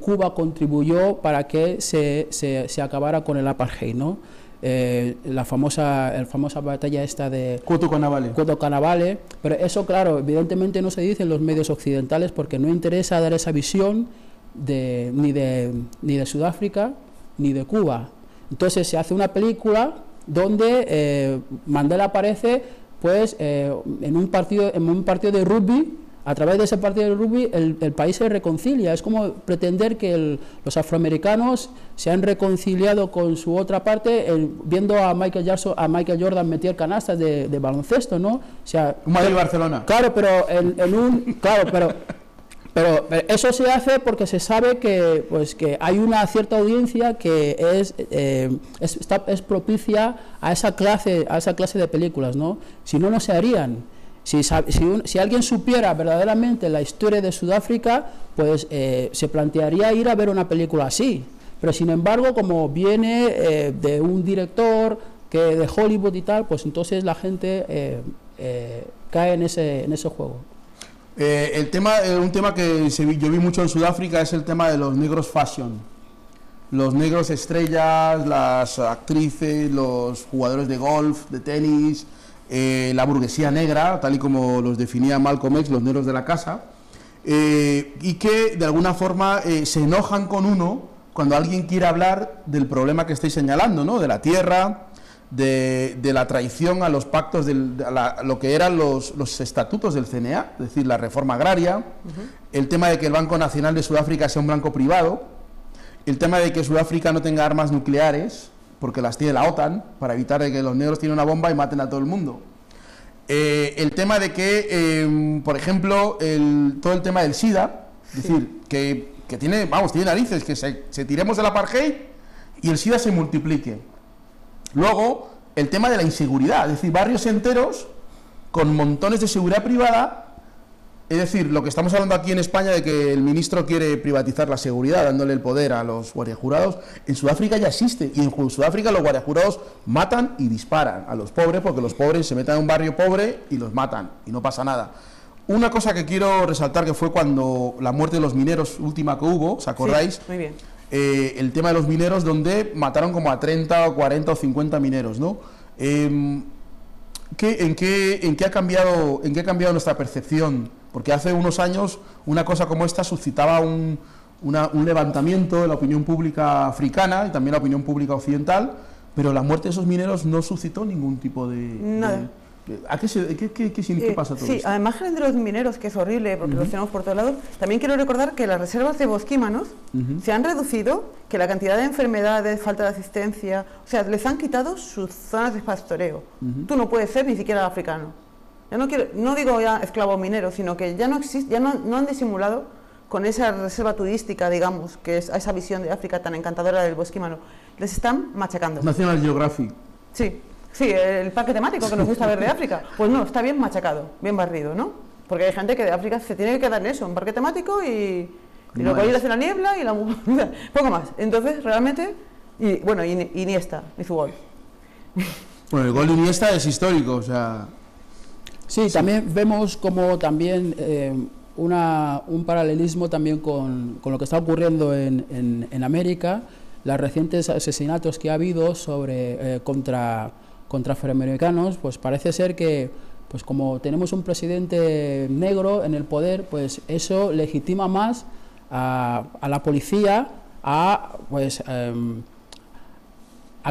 Cuba contribuyó para que se acabara con el apartheid, ¿no? La famosa batalla esta de Cuoto Canavale, pero eso, claro, evidentemente no se dice en los medios occidentales porque no interesa dar esa visión ni de Sudáfrica ni de Cuba. Entonces se hace una película donde Mandela aparece pues en un partido de rugby. A través de ese partido de rugby el país se reconcilia. Es como pretender que los afroamericanos se han reconciliado con su otra parte viendo a Michael Jordan meter canastas de baloncesto, ¿no? O sea, un Madrid-Barcelona. Claro, pero pero eso se hace porque se sabe que hay una cierta audiencia que es propicia a esa clase de películas, ¿no? Si no, no se harían. Si alguien supiera verdaderamente la historia de Sudáfrica, pues se plantearía ir a ver una película así. Pero sin embargo, como viene de un director de Hollywood y tal, pues entonces la gente cae en ese juego. Un tema que yo vi mucho en Sudáfrica es el tema de los negros fashion. Los negros estrellas, las actrices, los jugadores de golf, de tenis, la burguesía negra, tal y como los definía Malcolm X, los negros de la casa, y que de alguna forma se enojan con uno cuando alguien quiere hablar del problema que estáis señalando, ¿no? De la tierra, de la traición a los pactos, lo que eran los estatutos del CNA, es decir, la reforma agraria, el tema de que el Banco Nacional de Sudáfrica sea un banco privado, el tema de que Sudáfrica no tenga armas nucleares, porque las tiene la OTAN, para evitar de que los negros tienen una bomba y maten a todo el mundo. El tema de que, por ejemplo, todo el tema del SIDA, es decir, que tiene narices, que se tiremos del apartheid y el SIDA se multiplique. Luego, el tema de la inseguridad, es decir, barrios enteros con montones de seguridad privada. Es decir, lo que estamos hablando aquí en España de que el ministro quiere privatizar la seguridad, dándole el poder a los guardiajurados, en Sudáfrica ya existe, y en Sudáfrica los guardiajurados matan y disparan a los pobres, porque los pobres se meten en un barrio pobre y los matan, y no pasa nada. Una cosa que quiero resaltar, que fue cuando la muerte de los mineros última que hubo, ¿os acordáis? Sí, muy bien. El tema de los mineros, donde mataron como a 30 o 40 o 50 mineros, ¿no? ¿En qué ha cambiado nuestra percepción? Porque hace unos años una cosa como esta suscitaba un levantamiento de la opinión pública africana y también la opinión pública occidental, pero la muerte de esos mineros no suscitó ningún tipo de... Nada. ¿Qué pasa todo sí, esto? al margen de los mineros, que es horrible porque los tenemos por todos lados, también quiero recordar que las reservas de bosquímanos se han reducido, que la cantidad de enfermedades, falta de asistencia, o sea, les han quitado sus zonas de pastoreo. Tú no puedes ser ni siquiera africano. Ya no digo ya esclavo minero, sino que ya no existe, ya no han disimulado con esa reserva turística, digamos, que es esa visión de África tan encantadora del bosquímano. Les están machacando. National Geographic. Sí, el parque temático que nos gusta ver de África. Pues no, está bien machacado, bien barrido, ¿no? Porque hay gente que de África se tiene que quedar en eso, un parque temático y luego ahí en la niebla y la poco más. Entonces, realmente, Iniesta y su gol. Bueno, el gol de Iniesta es histórico, o sea... Sí, también vemos como también un paralelismo también con lo que está ocurriendo en América, los recientes asesinatos que ha habido contra afroamericanos. Pues parece ser que, pues como tenemos un presidente negro en el poder, pues eso legitima más a la policía a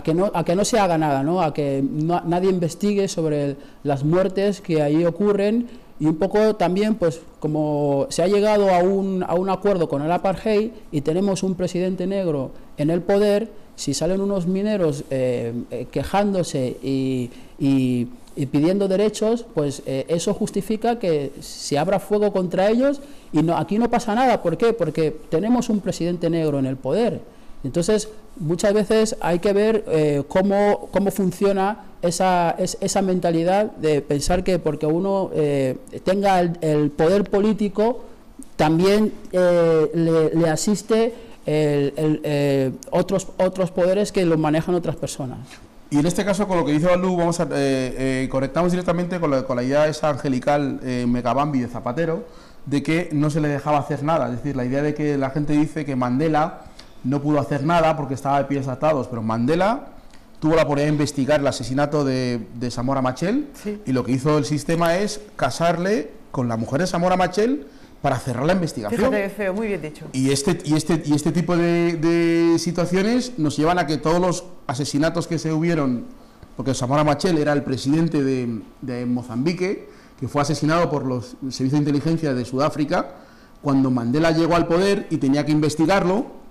que no se haga nada, ¿no? A que nadie investigue sobre las muertes que ahí ocurren, y un poco también, pues como se ha llegado a un acuerdo con el apartheid y tenemos un presidente negro en el poder, si salen unos mineros quejándose y pidiendo derechos, pues eso justifica que se abra fuego contra ellos, y aquí no pasa nada. ¿Por qué? Porque tenemos un presidente negro en el poder. Entonces, muchas veces hay que ver cómo funciona esa mentalidad de pensar que porque uno tenga el poder político, también le asiste otros poderes que lo manejan otras personas. Y en este caso, con lo que dice Balú, conectamos directamente con la idea esa angelical Megabambi de Zapatero, de que no se le dejaba hacer nada. Es decir, la idea de que la gente dice que Mandela no pudo hacer nada porque estaba de pies atados, pero Mandela tuvo la oportunidad de investigar el asesinato de Samora Machel, sí. Y lo que hizo el sistema es casarle con la mujer de Samora Machel para cerrar la investigación. Fíjate, feo, muy bien dicho. Y este tipo de situaciones nos llevan a que todos los asesinatos que se hubieron, porque Samora Machel era el presidente de Mozambique, que fue asesinado por los servicios de inteligencia de Sudáfrica, cuando Mandela llegó al poder y tenía que investigarlo,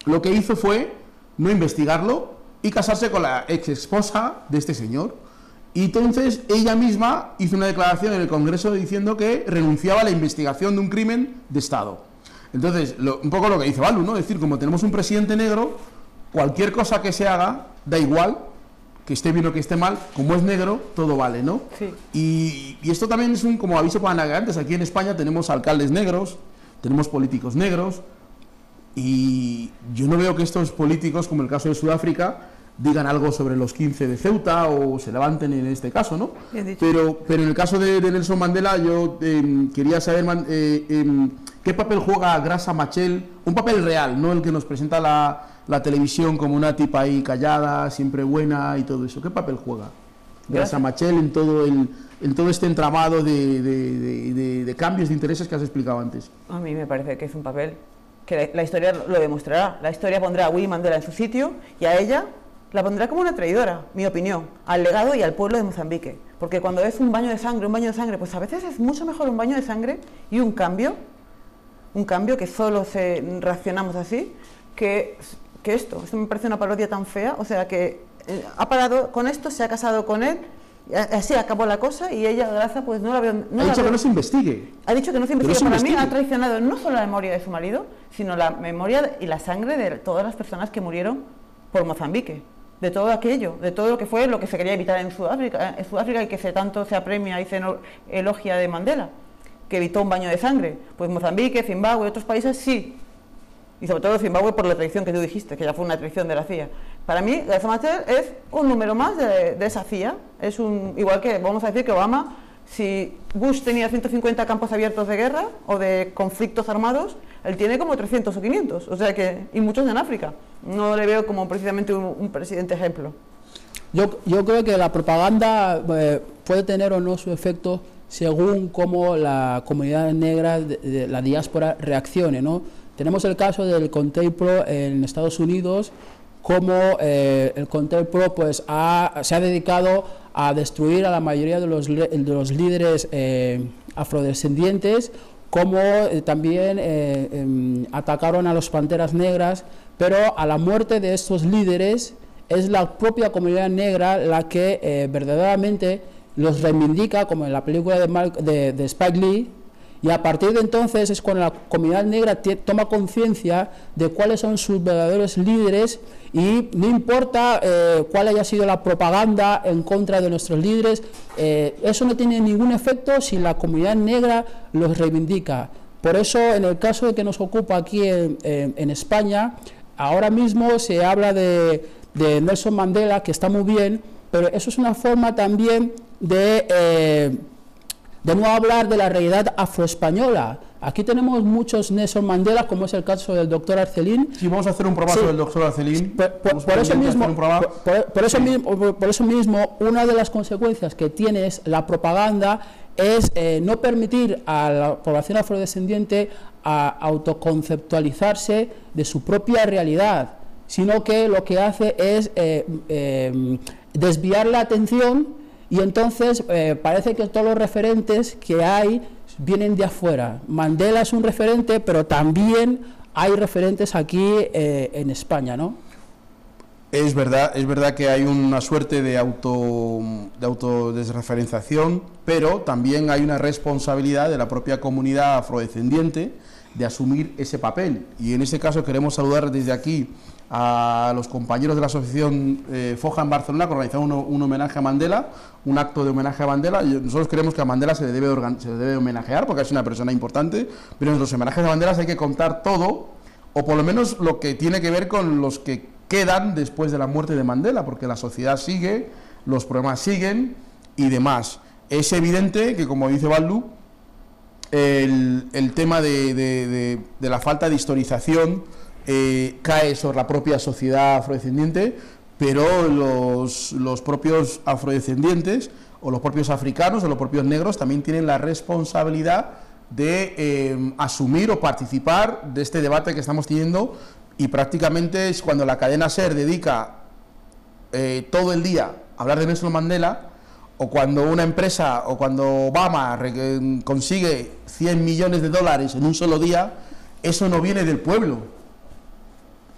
lo que hizo fue no investigarlo y casarse con la ex esposa de este señor. Y entonces ella misma hizo una declaración en el Congreso diciendo que renunciaba a la investigación de un crimen de Estado. Entonces, un poco lo que dice Balú, ¿no? Es decir, como tenemos un presidente negro, cualquier cosa que se haga, da igual, que esté bien o que esté mal, como es negro, todo vale, ¿no? Sí. Y esto también es un como aviso para navegantes. Aquí en España tenemos alcaldes negros, tenemos políticos negros, y yo no veo que estos políticos, como el caso de Sudáfrica, digan algo sobre los 15 de Ceuta o se levanten en este caso, ¿no? Pero en el caso de Nelson Mandela, yo quería saber qué papel juega Graça Machel, un papel real, no el que nos presenta la televisión como una tipa ahí callada, siempre buena y todo eso. ¿Qué papel juega Graça Machel en todo este entramado de cambios de intereses que has explicado antes? A mí me parece que es un papel que la historia lo demostrará. La historia pondrá a Winnie Mandela en su sitio y a ella la pondrá como una traidora, mi opinión, al legado y al pueblo de Mozambique. Porque cuando es un baño de sangre, pues a veces es mucho mejor un baño de sangre y un cambio que solo reaccionamos así, que esto. Esto me parece una parodia tan fea. O sea, que ha parado con esto, se ha casado con él, así acabó la cosa, y ella, Graça, pues no la veo. Ha dicho que no se investigue. Ha dicho que no se investigue. Para mí ha traicionado no solo la memoria de su marido, sino la memoria y la sangre de todas las personas que murieron por Mozambique. De todo aquello, de todo lo que fue, lo que se quería evitar en Sudáfrica y que tanto se apremia y se elogia de Mandela, que evitó un baño de sangre. Pues Mozambique, Zimbabue, otros países sí. Y sobre todo Zimbabue por la traición que tú dijiste, que ya fue una traición de la CIA. Para mí, Graça Machel es un número más de esa CIA. Es igual que, vamos a decir que Obama, si Bush tenía 150 campos abiertos de guerra o de conflictos armados, él tiene como 300 o 500, o sea que, y muchos en África. No le veo como precisamente un presidente ejemplo. Yo creo que la propaganda puede tener o no su efecto según cómo la comunidad negra de la diáspora reaccione, ¿no? Tenemos el caso del CONTEIPRO en Estados Unidos, cómo el CONTEIPRO pues, se ha dedicado a destruir a la mayoría de los líderes afrodescendientes, como también atacaron a los Panteras Negras, pero a la muerte de estos líderes es la propia comunidad negra la que verdaderamente los reivindica, como en la película de Spike Lee, y a partir de entonces es cuando la comunidad negra toma conciencia de cuáles son sus verdaderos líderes, y no importa cuál haya sido la propaganda en contra de nuestros líderes, eso no tiene ningún efecto si la comunidad negra los reivindica. Por eso, en el caso que nos ocupa aquí en España, ahora mismo se habla de Nelson Mandela, que está muy bien, pero eso es una forma también de no hablar de la realidad afroespañola. Aquí tenemos muchos Nelson Mandela, como es el caso del doctor Arcelin. Sí, vamos a hacer un programa sobre el doctor Arcelin. Por eso mismo, una de las consecuencias que tiene la propaganda es no permitir a la población afrodescendiente a autoconceptualizarse de su propia realidad. sino que lo que hace es desviar la atención, y entonces parece que todos los referentes que hay vienen de afuera. Mandela es un referente, pero también hay referentes aquí en España, ¿no? Es verdad que hay una suerte de autodesreferenciación, pero también hay una responsabilidad de la propia comunidad afrodescendiente de asumir ese papel. Y en ese caso queremos saludar desde aquí a los compañeros de la asociación Foja en Barcelona, que organizaron un homenaje a Mandela, un acto de homenaje a Mandela. Nosotros creemos que a Mandela se le debe homenajear porque es una persona importante, pero en los homenajes a Mandela hay que contar todo, o por lo menos lo que tiene que ver con los que quedan después de la muerte de Mandela, porque la sociedad sigue, los problemas siguen y demás. Es evidente que, como dice Baldu, el tema de la falta de historización cae sobre la propia sociedad afrodescendiente, pero los propios afrodescendientes o los propios africanos o los propios negros también tienen la responsabilidad de asumir o participar de este debate que estamos teniendo, y prácticamente es cuando la cadena SER dedica todo el día a hablar de Nelson Mandela, o cuando una empresa o cuando Obama consigue 100 millones de dólares en un solo día, eso no viene del pueblo.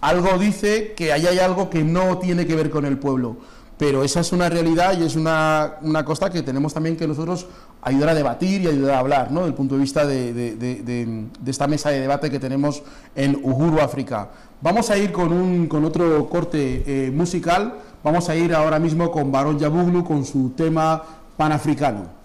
Algo dice que ahí hay algo que no tiene que ver con el pueblo, pero esa es una realidad y es una cosa que tenemos también que nosotros ayudar a debatir y ayudar a hablar, ¿no?, desde el punto de vista de esta mesa de debate que tenemos en Uhuru África. Vamos a ir con otro corte musical. Vamos a ir ahora mismo con Barón Yabuglu con su tema panafricano.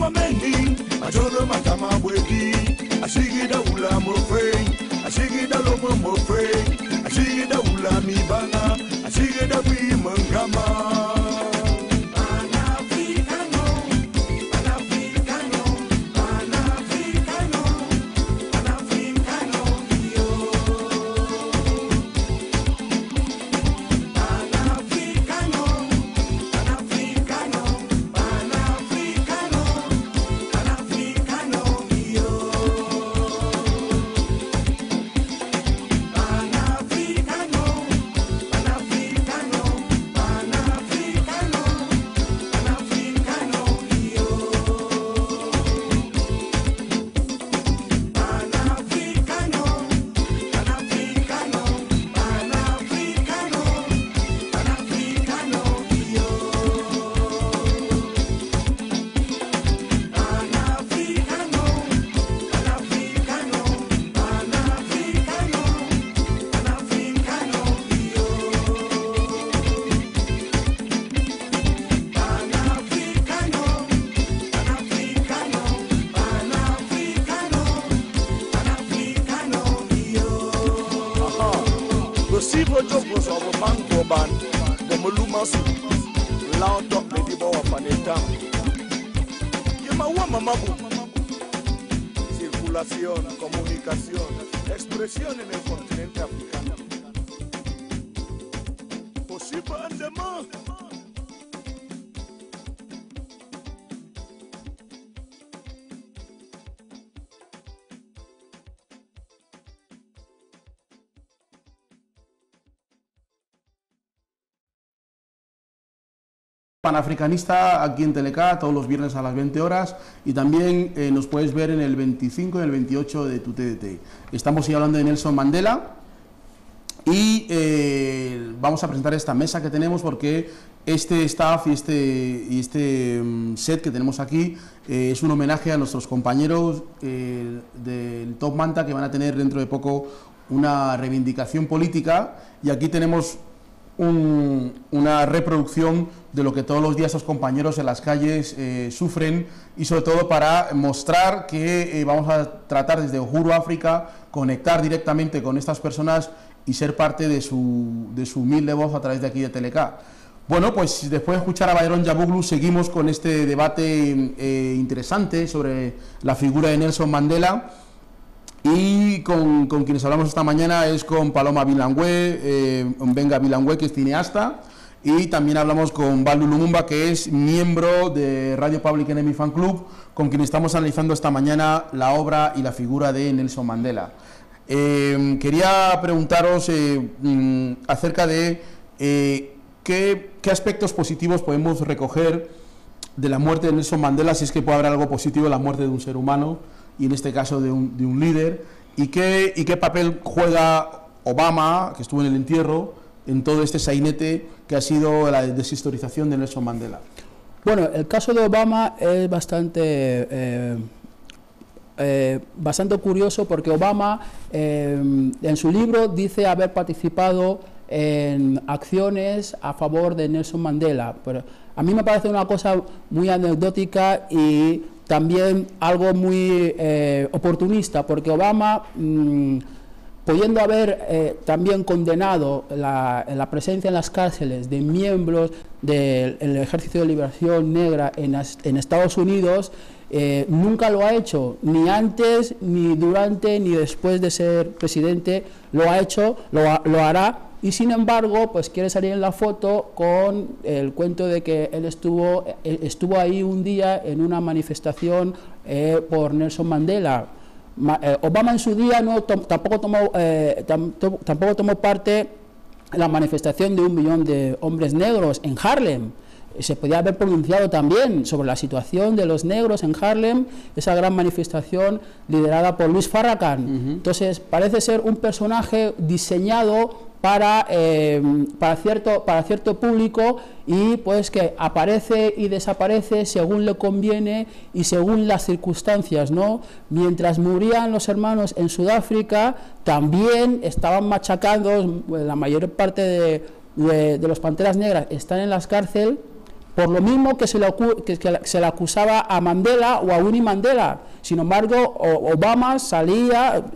mameni ajolo matama bweki asigida ula mofei asigida lomo mofei asigida ula mibana asigida bwi mangama. Circulación, comunicación, expresión en el continente africano. Posible andement. Panafricanista aquí en Teleca todos los viernes a las 20 horas y también nos puedes ver en el 25 y el 28 de tu TDT. Estamos hoy hablando de Nelson Mandela y vamos a presentar esta mesa que tenemos porque este staff y este set que tenemos aquí es un homenaje a nuestros compañeros del Top Manta que van a tener dentro de poco una reivindicación política y aquí tenemos una reproducción de lo que todos los días esos compañeros en las calles sufren y sobre todo para mostrar que vamos a tratar desde Uhuru África, conectar directamente con estas personas y ser parte de su humilde voz a través de aquí de Teleca. Bueno, pues después de escuchar a Byron Yabuglu seguimos con este debate interesante sobre la figura de Nelson Mandela. Y con quienes hablamos esta mañana es con Paloma Bilangüe, Venga Bilangüe, que es cineasta, y también hablamos con Baldu Lumumba, que es miembro de Radio Public Enemy Fan Club, con quien estamos analizando esta mañana la obra y la figura de Nelson Mandela. Quería preguntaros acerca de qué aspectos positivos podemos recoger de la muerte de Nelson Mandela, si es que puede haber algo positivo en la muerte de un ser humano, y en este caso de un líder, y qué papel juega Obama, que estuvo en el entierro, en todo este sainete que ha sido la deshistorización de Nelson Mandela. Bueno, el caso de Obama es bastante curioso porque Obama en su libro dice haber participado en acciones a favor de Nelson Mandela, pero a mí me parece una cosa muy anecdótica y también algo muy oportunista, porque Obama, pudiendo haber también condenado la presencia en las cárceles de miembros del Ejército de Liberación Negra en Estados Unidos, nunca lo ha hecho, ni antes, ni durante, ni después de ser presidente lo ha hecho, lo hará. Y sin embargo, pues quiere salir en la foto con el cuento de que él estuvo ahí un día en una manifestación por Nelson Mandela. Obama en su día tampoco tomó parte en la manifestación de 1 millón de hombres negros en Harlem. Se podía haber pronunciado también sobre la situación de los negros en Harlem, esa gran manifestación liderada por Louis Farrakhan. Entonces parece ser un personaje diseñado para cierto público y pues que aparece y desaparece según le conviene y según las circunstancias, ¿no? Mientras morían los hermanos en Sudáfrica, también estaban machacando, la mayor parte de los Panteras Negras están en las cárceles, por lo mismo que se le acusaba a Mandela o a Winnie Mandela. Sin embargo, Obama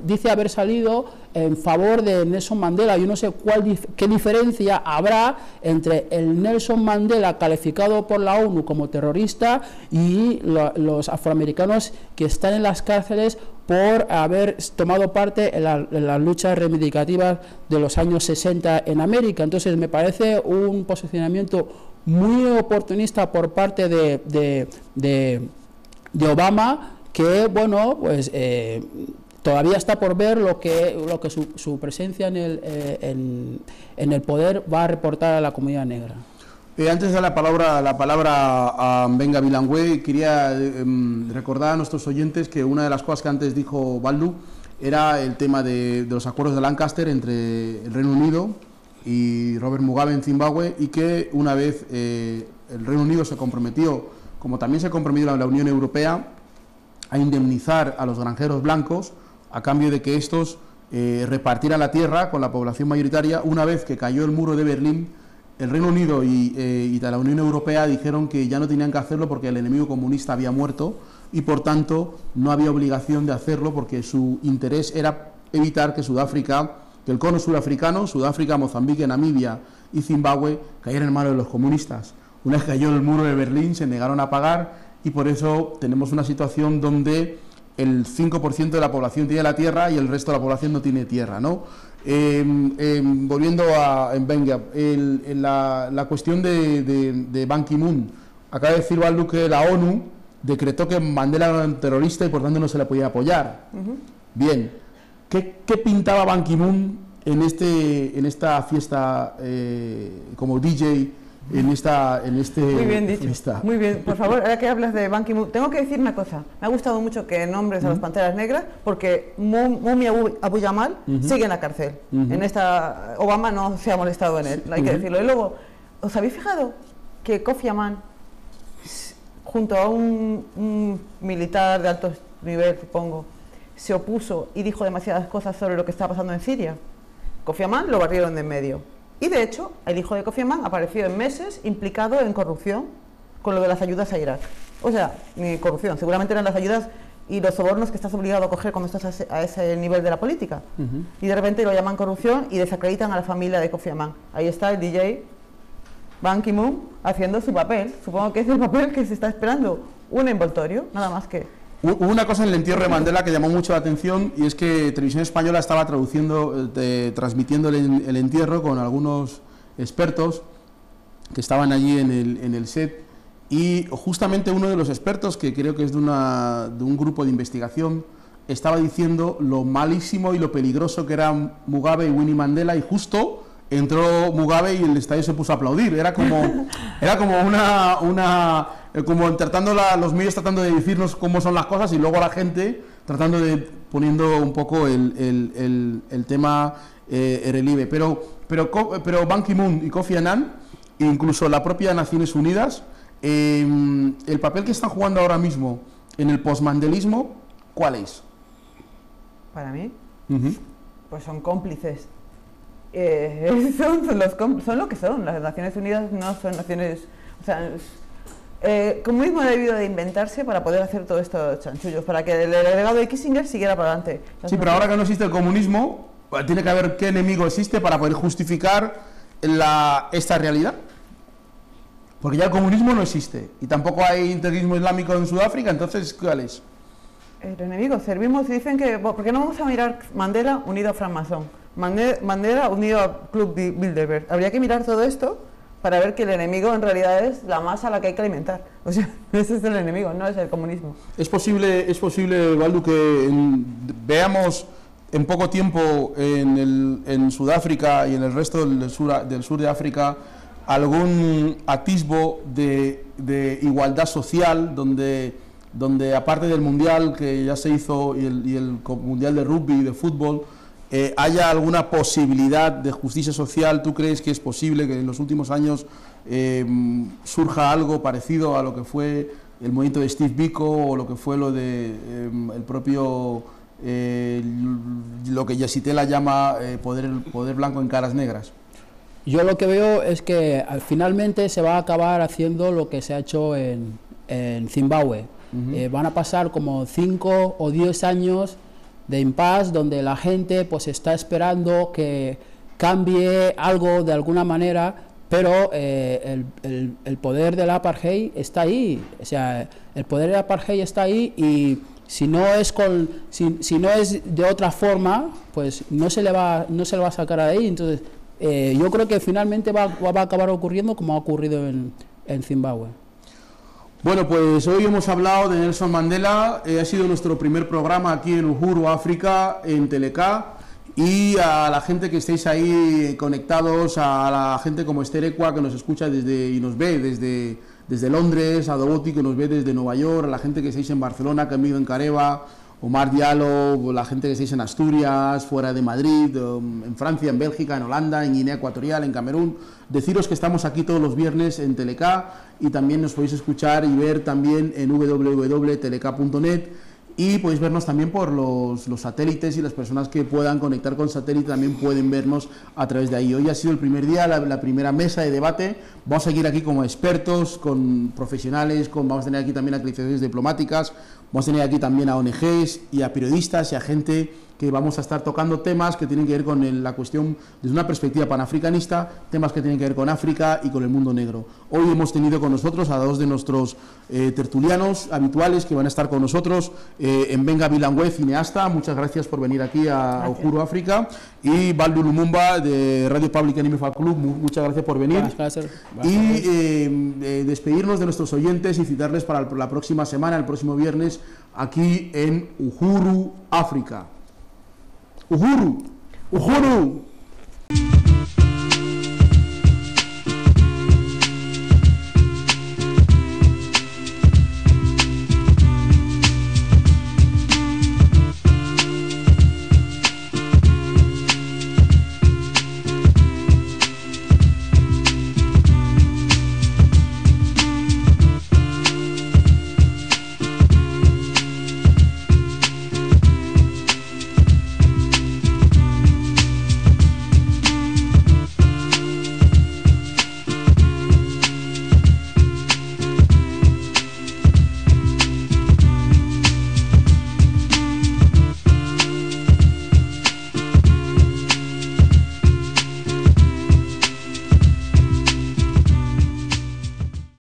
dice haber salido en favor de Nelson Mandela. Yo no sé qué diferencia habrá entre el Nelson Mandela calificado por la ONU como terrorista y los afroamericanos que están en las cárceles por haber tomado parte en las luchas reivindicativas de los años 60 en América. Entonces me parece un posicionamiento muy oportunista por parte de Obama, que bueno, pues todavía está por ver lo que su presencia en el poder va a reportar a la comunidad negra. Antes de la palabra a Mbenga Bilangüe, quería recordar a nuestros oyentes que una de las cosas que antes dijo Baldu era el tema de los acuerdos de Lancaster entre el Reino Unido y Robert Mugabe en Zimbabue, y que una vez el Reino Unido se comprometió, como también se comprometió la Unión Europea, a indemnizar a los granjeros blancos a cambio de que estos repartieran la tierra con la población mayoritaria. Una vez que cayó el muro de Berlín, el Reino Unido y la Unión Europea dijeron que ya no tenían que hacerlo porque el enemigo comunista había muerto y por tanto no había obligación de hacerlo, porque su interés era evitar que Sudáfrica, que el cono surafricano, Sudáfrica, Mozambique, Namibia y Zimbabue, cayeran en manos de los comunistas. Una vez que cayó el muro de Berlín se negaron a pagar y por eso tenemos una situación donde el 5% de la población tiene la tierra y el resto de la población no tiene tierra, ¿no? Volviendo a Mbenga, la cuestión de Ban Ki-moon, acaba de decir Baldu que la ONU decretó que Mandela era un terrorista y por tanto no se le podía apoyar. Bien, ¿qué pintaba Ban Ki-moon en esta fiesta como DJ? Muy bien dicho, muy bien. Por favor, ahora que hablas de Ban Ki-moon, tengo que decir una cosa. Me ha gustado mucho que nombres a los Panteras Negras, porque Mumia Abu Jamal sigue en la cárcel. En esta Obama no se ha molestado en él, hay que decirlo. Y luego, ¿os habéis fijado que Kofi Annan, junto a un militar de alto nivel, supongo, se opuso y dijo demasiadas cosas sobre lo que estaba pasando en Siria? Kofi Annan lo barrieron de en medio. Y de hecho, el hijo de Kofi Annan apareció en meses implicado en corrupción con lo de las ayudas a Irak. O sea, ni corrupción, seguramente eran las ayudas y los sobornos que estás obligado a coger cuando estás a ese nivel de la política. Y de repente lo llaman corrupción y desacreditan a la familia de Kofi Annan. Ahí está el DJ Ban Ki-moon haciendo su papel. Supongo que es el papel que se está esperando. Un envoltorio, nada más que... Hubo una cosa en el entierro de Mandela que llamó mucho la atención, y es que Televisión Española estaba transmitiendo el entierro con algunos expertos que estaban allí en el set, y justamente uno de los expertos, que creo que es de un grupo de investigación, estaba diciendo lo malísimo y lo peligroso que eran Mugabe y Winnie Mandela, y justo entró Mugabe y el estadio se puso a aplaudir. Era como como los medios tratando de decirnos cómo son las cosas y luego la gente tratando de poniendo un poco el tema en relieve. Pero Ban Ki-moon y Kofi Annan, incluso la propia Naciones Unidas, el papel que están jugando ahora mismo en el postmandelismo, ¿cuál es? Para mí, pues son cómplices. Son lo que son. Las Naciones Unidas no son naciones... O sea, el comunismo ha debido de inventarse para poder hacer todo esto chanchullos, para que el legado de Kissinger siguiera para adelante. Sí, pero ahora que no existe el comunismo, tiene que haber qué enemigo existe para poder justificar esta realidad. Porque ya el comunismo no existe y tampoco hay integrismo islámico en Sudáfrica, entonces, ¿cuál es? El enemigo, servimos y dicen que... ¿Por qué no vamos a mirar Mandela unido a francmasón? Mandela unido a Club Bilderberg. Habría que mirar todo esto para ver que el enemigo en realidad es la masa a la que hay que alimentar. O sea, ese es el enemigo, no es el comunismo. ¿Es posible, Baldu, que veamos en poco tiempo en Sudáfrica y en el resto del sur de África algún atisbo de igualdad social, donde aparte del mundial que ya se hizo y el mundial de rugby y de fútbol, haya alguna posibilidad de justicia social? ¿Tú crees que es posible que en los últimos años surja algo parecido a lo que fue el movimiento de Steve Biko o lo que fue lo de el propio lo que Yesitela llama poder blanco en caras negras? Yo lo que veo es que finalmente se va a acabar haciendo lo que se ha hecho en Zimbabue. Van a pasar como 5 o 10 años de impasse donde la gente pues está esperando que cambie algo de alguna manera, pero el poder del apartheid está ahí. O sea, el poder del apartheid está ahí, y si no es de otra forma, pues no se le va a sacar de ahí. Entonces yo creo que finalmente va a acabar ocurriendo como ha ocurrido en Zimbabue. Bueno, pues hoy hemos hablado de Nelson Mandela. Ha sido nuestro primer programa aquí en Uhuru África, en Teleca. Y a la gente que estéis ahí conectados, a la gente como Esther Equa, que nos escucha y nos ve desde Londres, a Doboti, que nos ve desde Nueva York, a la gente que estáis en Barcelona, que han vivido en Careva, Omar Diallo, la gente que estáis en Asturias, fuera de Madrid, en Francia, en Bélgica, en Holanda, en Guinea Ecuatorial, en Camerún. Deciros que estamos aquí todos los viernes en Teleca, y también nos podéis escuchar y ver también en www.teleca.net. Y podéis vernos también por los satélites, y las personas que puedan conectar con satélite también pueden vernos a través de ahí. Hoy ha sido el primer día, la primera mesa de debate. Vamos a seguir aquí como expertos, con profesionales, vamos a tener aquí también acreditaciones diplomáticas, vamos a tener aquí también a ONGs y a periodistas y a gente que vamos a estar tocando temas que tienen que ver con la cuestión desde una perspectiva panafricanista, temas que tienen que ver con África y con el mundo negro. Hoy hemos tenido con nosotros a dos de nuestros tertulianos habituales que van a estar con nosotros, en Benga Bilangüe, cineasta, muchas gracias por venir aquí a Uhuru África, y Baldu Lumumba de Radio Public Enemy Fan Club, muchas gracias por venir. Y despedirnos de nuestros oyentes y citarles para la próxima semana, el próximo viernes, aquí en Uhuru África. Uhuru, Uhuru.